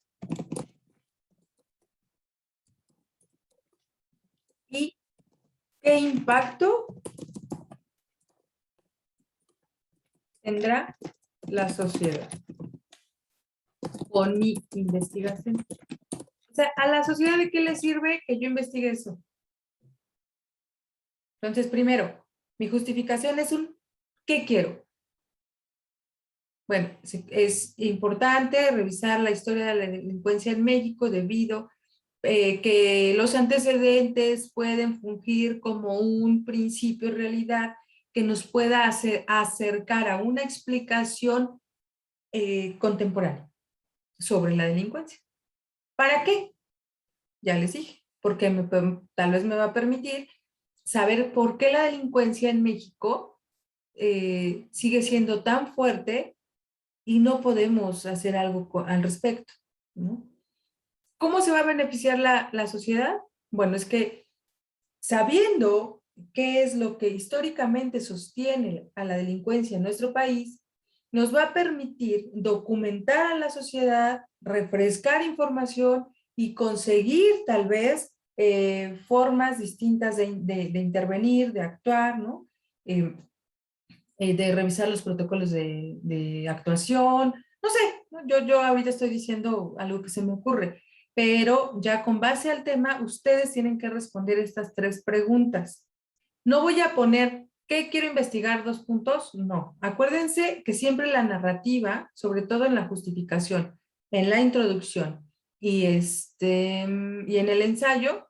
¿Y qué impacto tendrá la sociedad con mi investigación? O sea, ¿a la sociedad de qué le sirve que yo investigue eso? Entonces, primero, mi justificación es ¿qué quiero? Bueno, es importante revisar la historia de la delincuencia en México debido que los antecedentes pueden fungir como un principio de realidad que nos pueda acercar a una explicación contemporánea sobre la delincuencia. ¿Para qué? Ya les dije, porque tal vez me va a permitir saber por qué la delincuencia en México sigue siendo tan fuerte y no podemos hacer algo al respecto, ¿no? ¿Cómo se va a beneficiar la sociedad? Bueno, es que sabiendo qué es lo que históricamente sostiene a la delincuencia en nuestro país, nos va a permitir documentar a la sociedad, refrescar información y conseguir tal vez formas distintas de intervenir, de actuar, ¿no? De revisar los protocolos de actuación, no sé, ¿no? Yo ahorita estoy diciendo algo que se me ocurre, pero ya con base al tema, ustedes tienen que responder estas tres preguntas. No voy a poner, ¿qué quiero investigar? 2 puntos, no. Acuérdense que siempre la narrativa, sobre todo en la justificación, en la introducción y en el ensayo,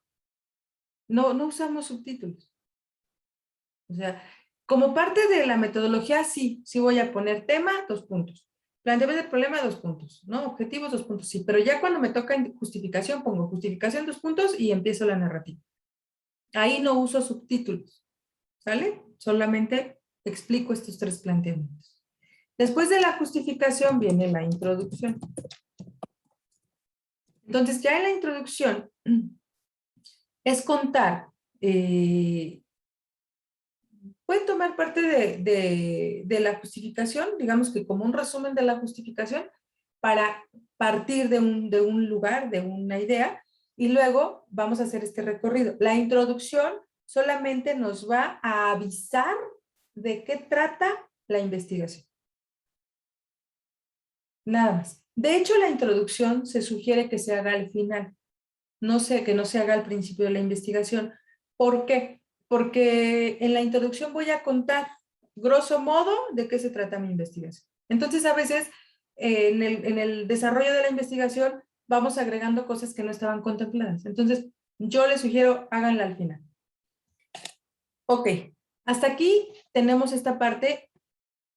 no usamos subtítulos. O sea, Como parte de la metodología, sí voy a poner tema, 2 puntos. Planteamiento del problema, 2 puntos, ¿no? Objetivos, 2 puntos, sí. Pero ya cuando me toca en justificación, pongo justificación, 2 puntos y empiezo la narrativa. Ahí no uso subtítulos, ¿sale? Solamente explico estos 3 planteamientos. Después de la justificación viene la introducción. Entonces, ya en la introducción es contar, pueden tomar parte de la justificación, digamos que como un resumen de la justificación, para partir de un lugar, de una idea, y luego vamos a hacer este recorrido. La introducción solamente nos va a avisar de qué trata la investigación. Nada más. De hecho, la introducción se sugiere que se haga al final. No sé, que no se haga al principio de la investigación. ¿Por qué? Porque en la introducción voy a contar, grosso modo, de qué se trata mi investigación. Entonces, a veces, en el desarrollo de la investigación, vamos agregando cosas que no estaban contempladas. Entonces, yo les sugiero, háganla al final. Ok, hasta aquí tenemos esta parte.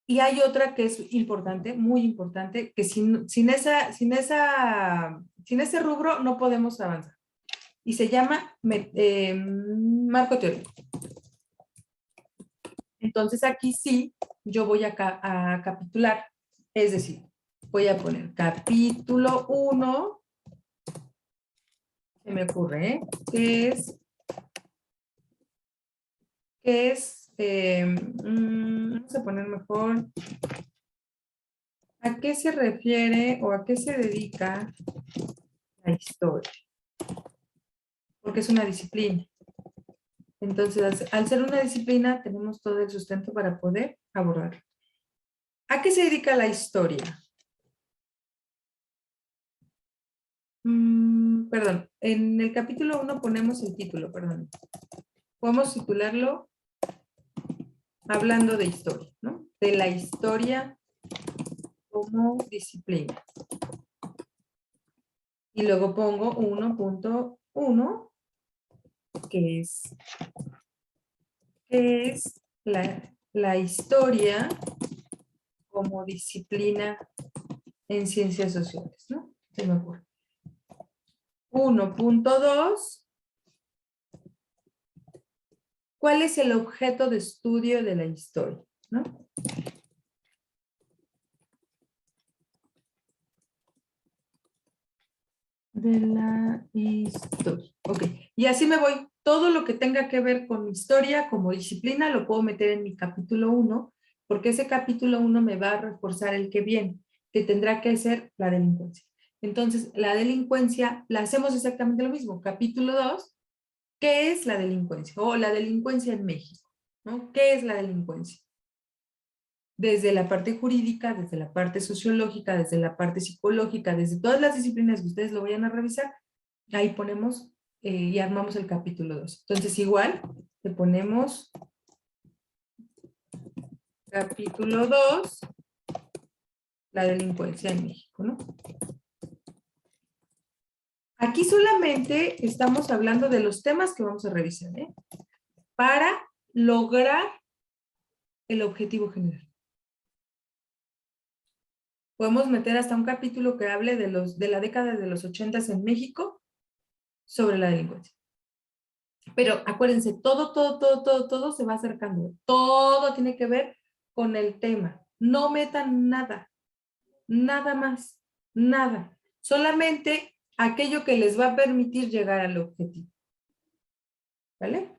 Y hay otra que es importante, muy importante, que sin ese rubro no podemos avanzar. Y se llama marco teórico. Entonces aquí sí, yo voy a capitular. Es decir, voy a poner capítulo 1. Se me ocurre, ¿eh? Vamos a poner mejor. ¿A qué se refiere o a qué se dedica la historia? Porque es una disciplina. Entonces, al ser una disciplina, tenemos todo el sustento para poder abordarlo. ¿A qué se dedica la historia? Perdón, en el capítulo 1 ponemos el título, perdón. Podemos titularlo hablando de historia, ¿no? De la historia como disciplina. Y luego pongo 1.1, que es la historia como disciplina en ciencias sociales, ¿no? Se me ocurre. 1.2. ¿Cuál es el objeto de estudio de la historia? ¿No? De la historia. Ok. Y así me voy. Todo lo que tenga que ver con historia como disciplina lo puedo meter en mi capítulo 1, porque ese capítulo 1 me va a reforzar el que viene, que tendrá que ser la delincuencia. Entonces, la delincuencia la hacemos exactamente lo mismo. Capítulo 2, ¿qué es la delincuencia? O la delincuencia en México, ¿no? ¿Qué es la delincuencia? Desde la parte jurídica, desde la parte sociológica, desde la parte psicológica, desde todas las disciplinas que ustedes lo vayan a revisar, ahí ponemos y armamos el capítulo 2. Entonces igual, le ponemos capítulo 2, la delincuencia en México, ¿no? Aquí solamente estamos hablando de los temas que vamos a revisar, ¿eh? Para lograr el objetivo general. Podemos meter hasta un capítulo que hable de la década de los 80s en México sobre la delincuencia. Pero acuérdense, todo se va acercando. Todo tiene que ver con el tema. No metan nada, nada más, nada. Solamente aquello que les va a permitir llegar al objetivo. ¿Vale?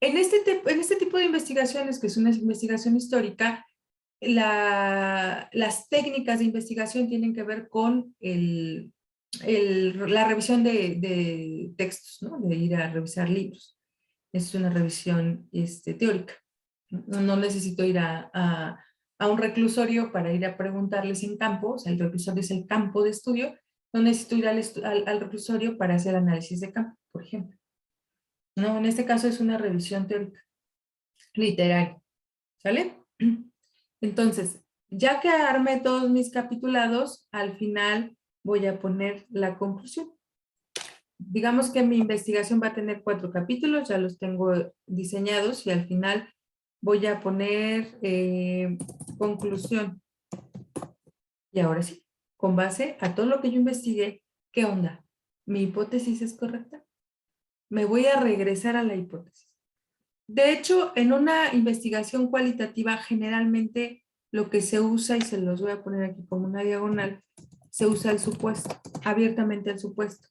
En este tipo de investigaciones, que es una investigación histórica, las técnicas de investigación tienen que ver con la revisión de textos, ¿no? De ir a revisar libros. Es una revisión teórica. No necesito ir a un reclusorio para ir a preguntarles en campo, o sea, el reclusorio es el campo de estudio, no necesito ir al reclusorio para hacer análisis de campo, por ejemplo. No, en este caso es una revisión teórica, literaria, ¿sale? Entonces, ya que armé todos mis capitulados, al final voy a poner la conclusión. Digamos que mi investigación va a tener 4 capítulos, ya los tengo diseñados y al final voy a poner conclusión. Y ahora sí, con base a todo lo que yo investigué, ¿qué onda? ¿Mi hipótesis es correcta? Me voy a regresar a la hipótesis. De hecho, en una investigación cualitativa, generalmente lo que se usa, y se los voy a poner aquí como una diagonal, se usa el supuesto, abiertamente el supuesto.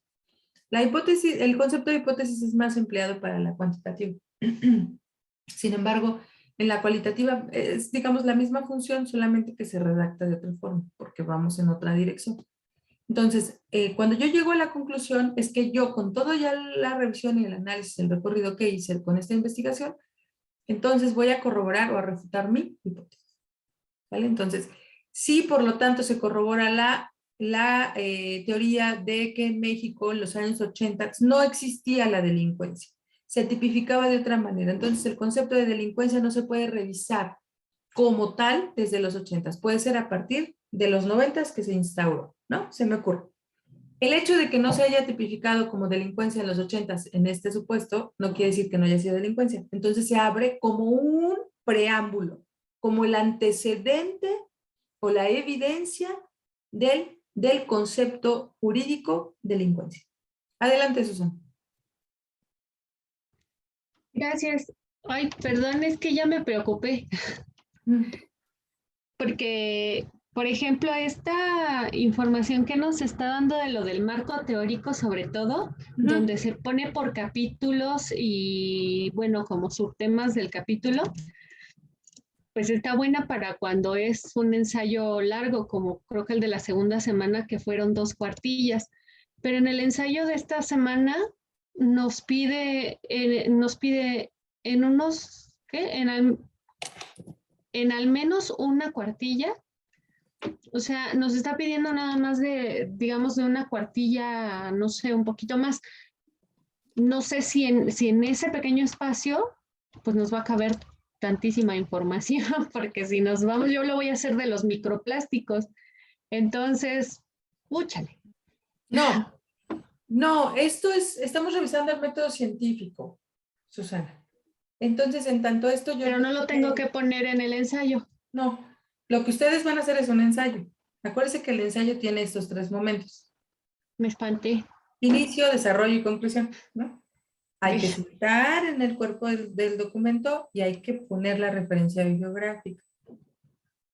La hipótesis, el concepto de hipótesis es más empleado para la cuantitativa. Sin embargo, en la cualitativa es, digamos, la misma función, solamente que se redacta de otra forma, porque vamos en otra dirección. Entonces, cuando yo llego a la conclusión, es que yo, con todo ya la revisión y el análisis, el recorrido que hice con esta investigación, entonces voy a corroborar o a refutar mi hipótesis. ¿Vale? Entonces, sí, por lo tanto, se corrobora la teoría de que en México en los años 80 no existía la delincuencia, se tipificaba de otra manera. Entonces, el concepto de delincuencia no se puede revisar como tal desde los 80, puede ser a partir de los 90 que se instauró, ¿no? Se me ocurre. El hecho de que no se haya tipificado como delincuencia en los 80 en este supuesto no quiere decir que no haya sido delincuencia. Entonces se abre como un preámbulo, como el antecedente o la evidencia del concepto jurídico delincuencia. Adelante, Susana. Gracias. Ay, perdón, es que ya me preocupé. Porque, por ejemplo, esta información que nos está dando de lo del marco teórico, sobre todo, donde se pone por capítulos y, bueno, como subtemas del capítulo, pues está buena para cuando es un ensayo largo, como creo que el de la segunda semana, que fueron 2 cuartillas. Pero en el ensayo de esta semana nos pide en unos, ¿qué? En al menos una cuartilla. O sea, nos está pidiendo nada más de, digamos, de una cuartilla, no sé, un poquito más. No sé si en ese pequeño espacio, pues nos va a caber tantísima información, porque si nos vamos, yo lo voy a hacer de los microplásticos. Entonces, úchale. No, estamos revisando el método científico, Susana. Entonces, en tanto esto yo... Pero no lo tengo que poner en el ensayo. No, lo que ustedes van a hacer es un ensayo. Acuérdense que el ensayo tiene estos 3 momentos. Me espanté. Inicio, desarrollo y conclusión, ¿no? Hay que citar en el cuerpo del documento y hay que poner la referencia bibliográfica.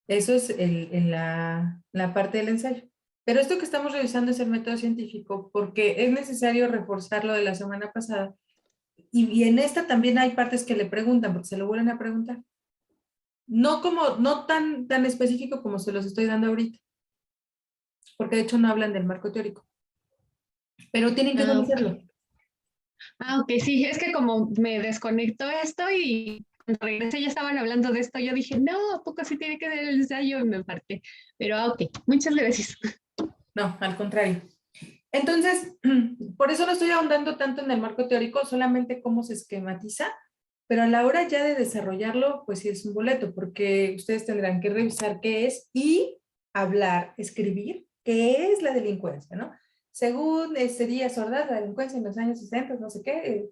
Eso es en la parte del ensayo. Pero esto que estamos revisando es el método científico porque es necesario reforzar lo de la semana pasada. Y en esta también hay partes que le preguntan, porque se lo vuelven a preguntar. No tan específico como se los estoy dando ahorita. Porque de hecho no hablan del marco teórico. Pero tienen que conocerlo. Ok, sí, es que como me desconectó esto y cuando regresé ya estaban hablando de esto, yo dije, no, ¿a poco sí tiene que ser el ensayo? Y me aparté. Pero ok, muchas gracias. No, al contrario. Entonces, por eso no estoy ahondando tanto en el marco teórico, solamente cómo se esquematiza, pero a la hora ya de desarrollarlo, pues sí es un boleto, porque ustedes tendrán que revisar qué es y hablar, escribir qué es la delincuencia, ¿no? Según Díaz Ordaz, la delincuencia en los años 60, no sé qué,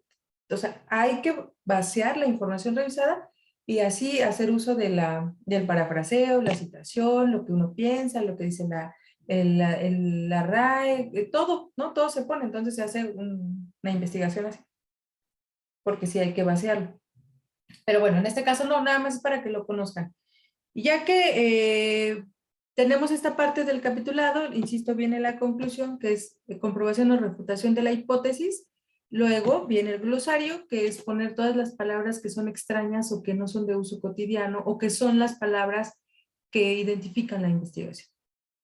o sea, hay que vaciar la información revisada y así hacer uso del parafraseo, la citación, lo que uno piensa, lo que dice la RAE, todo, ¿no? Todo se pone, entonces se hace una investigación así, porque sí hay que vaciarlo. Pero bueno, en este caso no, nada más es para que lo conozcan. Y ya que tenemos esta parte del capitulado, insisto, viene la conclusión, que es comprobación o refutación de la hipótesis. Luego viene el glosario, que es poner todas las palabras que son extrañas o que no son de uso cotidiano o que son las palabras que identifican la investigación,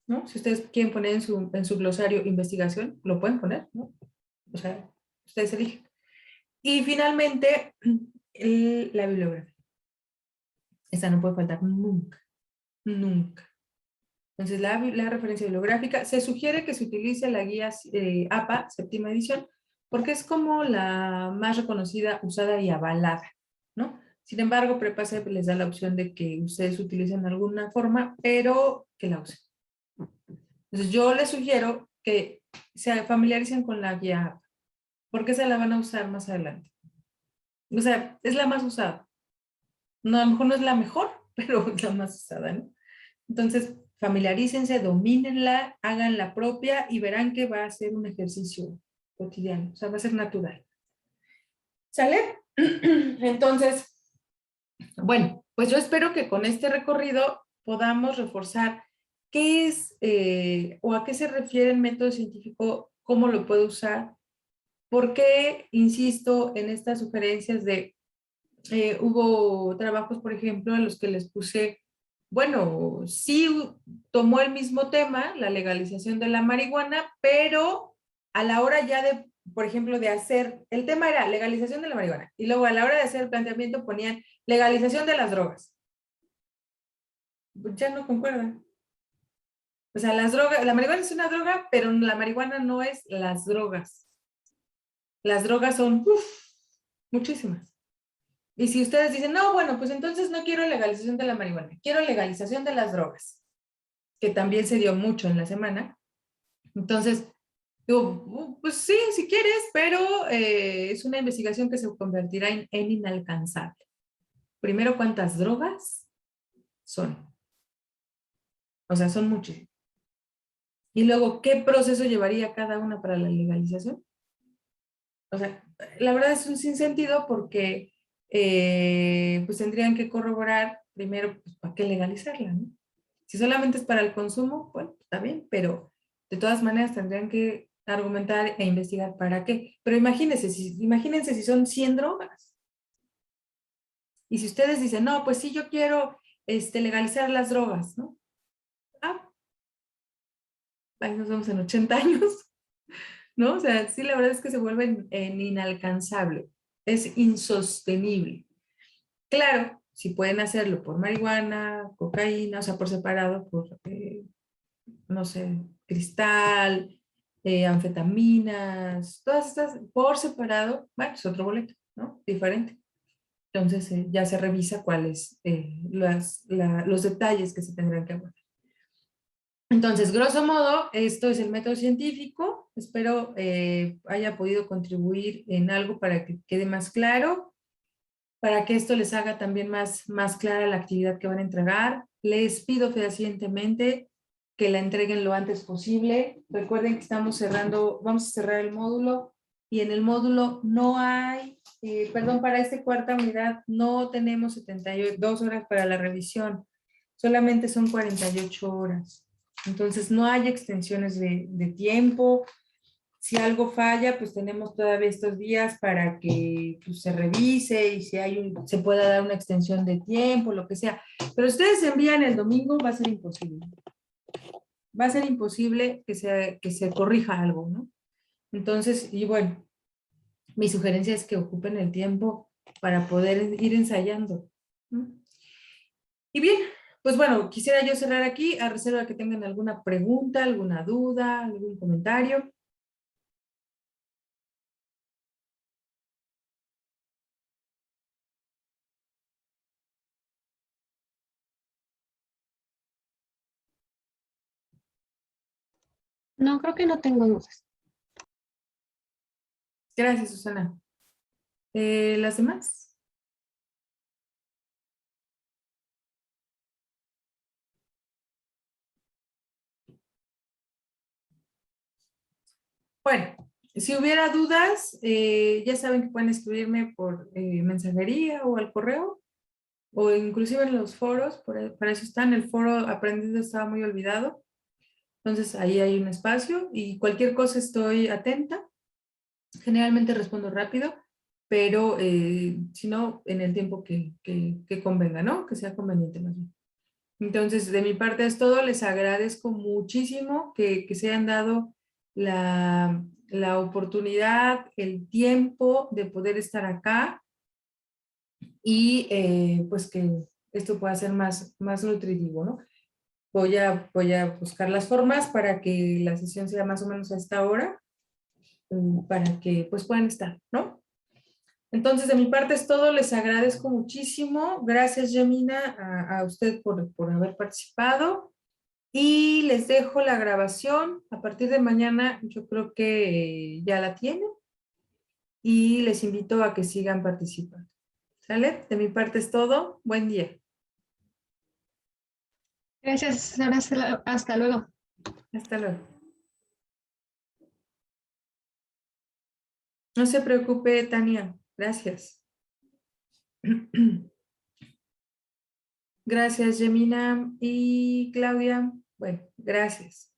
¿no? Si ustedes quieren poner en su glosario investigación, lo pueden poner, ¿no? O sea, ustedes eligen. Y finalmente, la bibliografía. Esta no puede faltar nunca, nunca. Entonces, la referencia bibliográfica, se sugiere que se utilice la guía APA, séptima edición, porque es como la más reconocida, usada y avalada, ¿no? Sin embargo, Prepase les da la opción de que ustedes utilicen alguna forma, pero que la usen. Entonces, yo les sugiero que se familiaricen con la guía APA, porque se la van a usar más adelante. O sea, es la más usada. No, a lo mejor no es la mejor, pero es la más usada, ¿no? Entonces, familiarícense, domínenla, hagan la propia y verán que va a ser un ejercicio cotidiano, o sea, va a ser natural. ¿Sale? Entonces, bueno, pues yo espero que con este recorrido podamos reforzar qué es o a qué se refiere el método científico, cómo lo puedo usar, por qué insisto en estas sugerencias de, hubo trabajos, por ejemplo, en los que les puse, bueno, sí tomó el mismo tema, la legalización de la marihuana, pero a la hora ya de, por ejemplo, de hacer, el tema era legalización de la marihuana, y luego a la hora de hacer el planteamiento ponían legalización de las drogas. Ya no concuerdan. O sea, las drogas, la marihuana es una droga, pero la marihuana no es las drogas. Las drogas son muchísimas. Y si ustedes dicen, no, bueno, pues entonces no quiero legalización de la marihuana, quiero legalización de las drogas, que también se dio mucho en la semana. Entonces, digo, pues sí, si quieres, pero es una investigación que se convertirá en inalcanzable. Primero, ¿cuántas drogas son? O sea, son muchísimas. Y luego, ¿qué proceso llevaría cada una para la legalización? O sea, la verdad es un sinsentido porque pues tendrían que corroborar primero, pues, ¿para qué legalizarla, no? Si solamente es para el consumo, bueno, está bien, pero de todas maneras tendrían que argumentar e investigar para qué. Pero imagínense si son 100 drogas. Y si ustedes dicen, no, pues sí, yo quiero legalizar las drogas, ¿no? Ah, ahí nos vemos en 80 años. ¿No? O sea, sí, la verdad es que se vuelven inalcanzable, es insostenible. Claro, si pueden hacerlo por marihuana, cocaína, o sea, por separado, por, no sé, cristal, anfetaminas, todas estas, por separado, bueno, es otro boleto, ¿no? Diferente. Entonces, ya se revisa cuáles los detalles que se tendrán que abordar. Entonces, grosso modo, esto es el método científico. Espero haya podido contribuir en algo para que quede más claro, para que esto les haga también más clara la actividad que van a entregar. Les pido fehacientemente que la entreguen lo antes posible. Recuerden que estamos cerrando, vamos a cerrar el módulo y en el módulo no hay, perdón, para esta cuarta unidad no tenemos 72 horas para la revisión, solamente son 48 horas. Entonces no hay extensiones de tiempo. Si algo falla, pues tenemos todavía estos días para que pues, se revise y si se pueda dar una extensión de tiempo, lo que sea. Pero ustedes envían el domingo, va a ser imposible. Va a ser imposible que se corrija algo, ¿no? Entonces, y bueno, mi sugerencia es que ocupen el tiempo para poder ir ensayando, ¿no? Y bien, pues bueno, quisiera yo cerrar aquí a reserva de que tengan alguna pregunta, alguna duda, algún comentario. No, creo que no tengo dudas. Gracias, Susana. ¿Las demás? Bueno, si hubiera dudas, ya saben que pueden escribirme por mensajería o al correo, o inclusive en los foros, para eso están. El foro aprendiendo estaba muy olvidado, entonces ahí hay un espacio y cualquier cosa estoy atenta. Generalmente respondo rápido, pero si no, en el tiempo que convenga, ¿no? Que sea conveniente más bien. Entonces, de mi parte es todo. Les agradezco muchísimo que se hayan dado la oportunidad, el tiempo de poder estar acá y pues que esto pueda ser más nutritivo, ¿no? Voy a buscar las formas para que la sesión sea más o menos a esta hora, para que pues puedan estar, ¿no? Entonces, de mi parte es todo. Les agradezco muchísimo. Gracias, Yamina, a usted por haber participado. Y les dejo la grabación. A partir de mañana yo creo que ya la tienen. Y les invito a que sigan participando. ¿Sale? De mi parte es todo. Buen día. Gracias, Sara. Hasta luego. Hasta luego. No se preocupe, Tania. Gracias. Gracias, Gemina y Claudia. Bueno, gracias.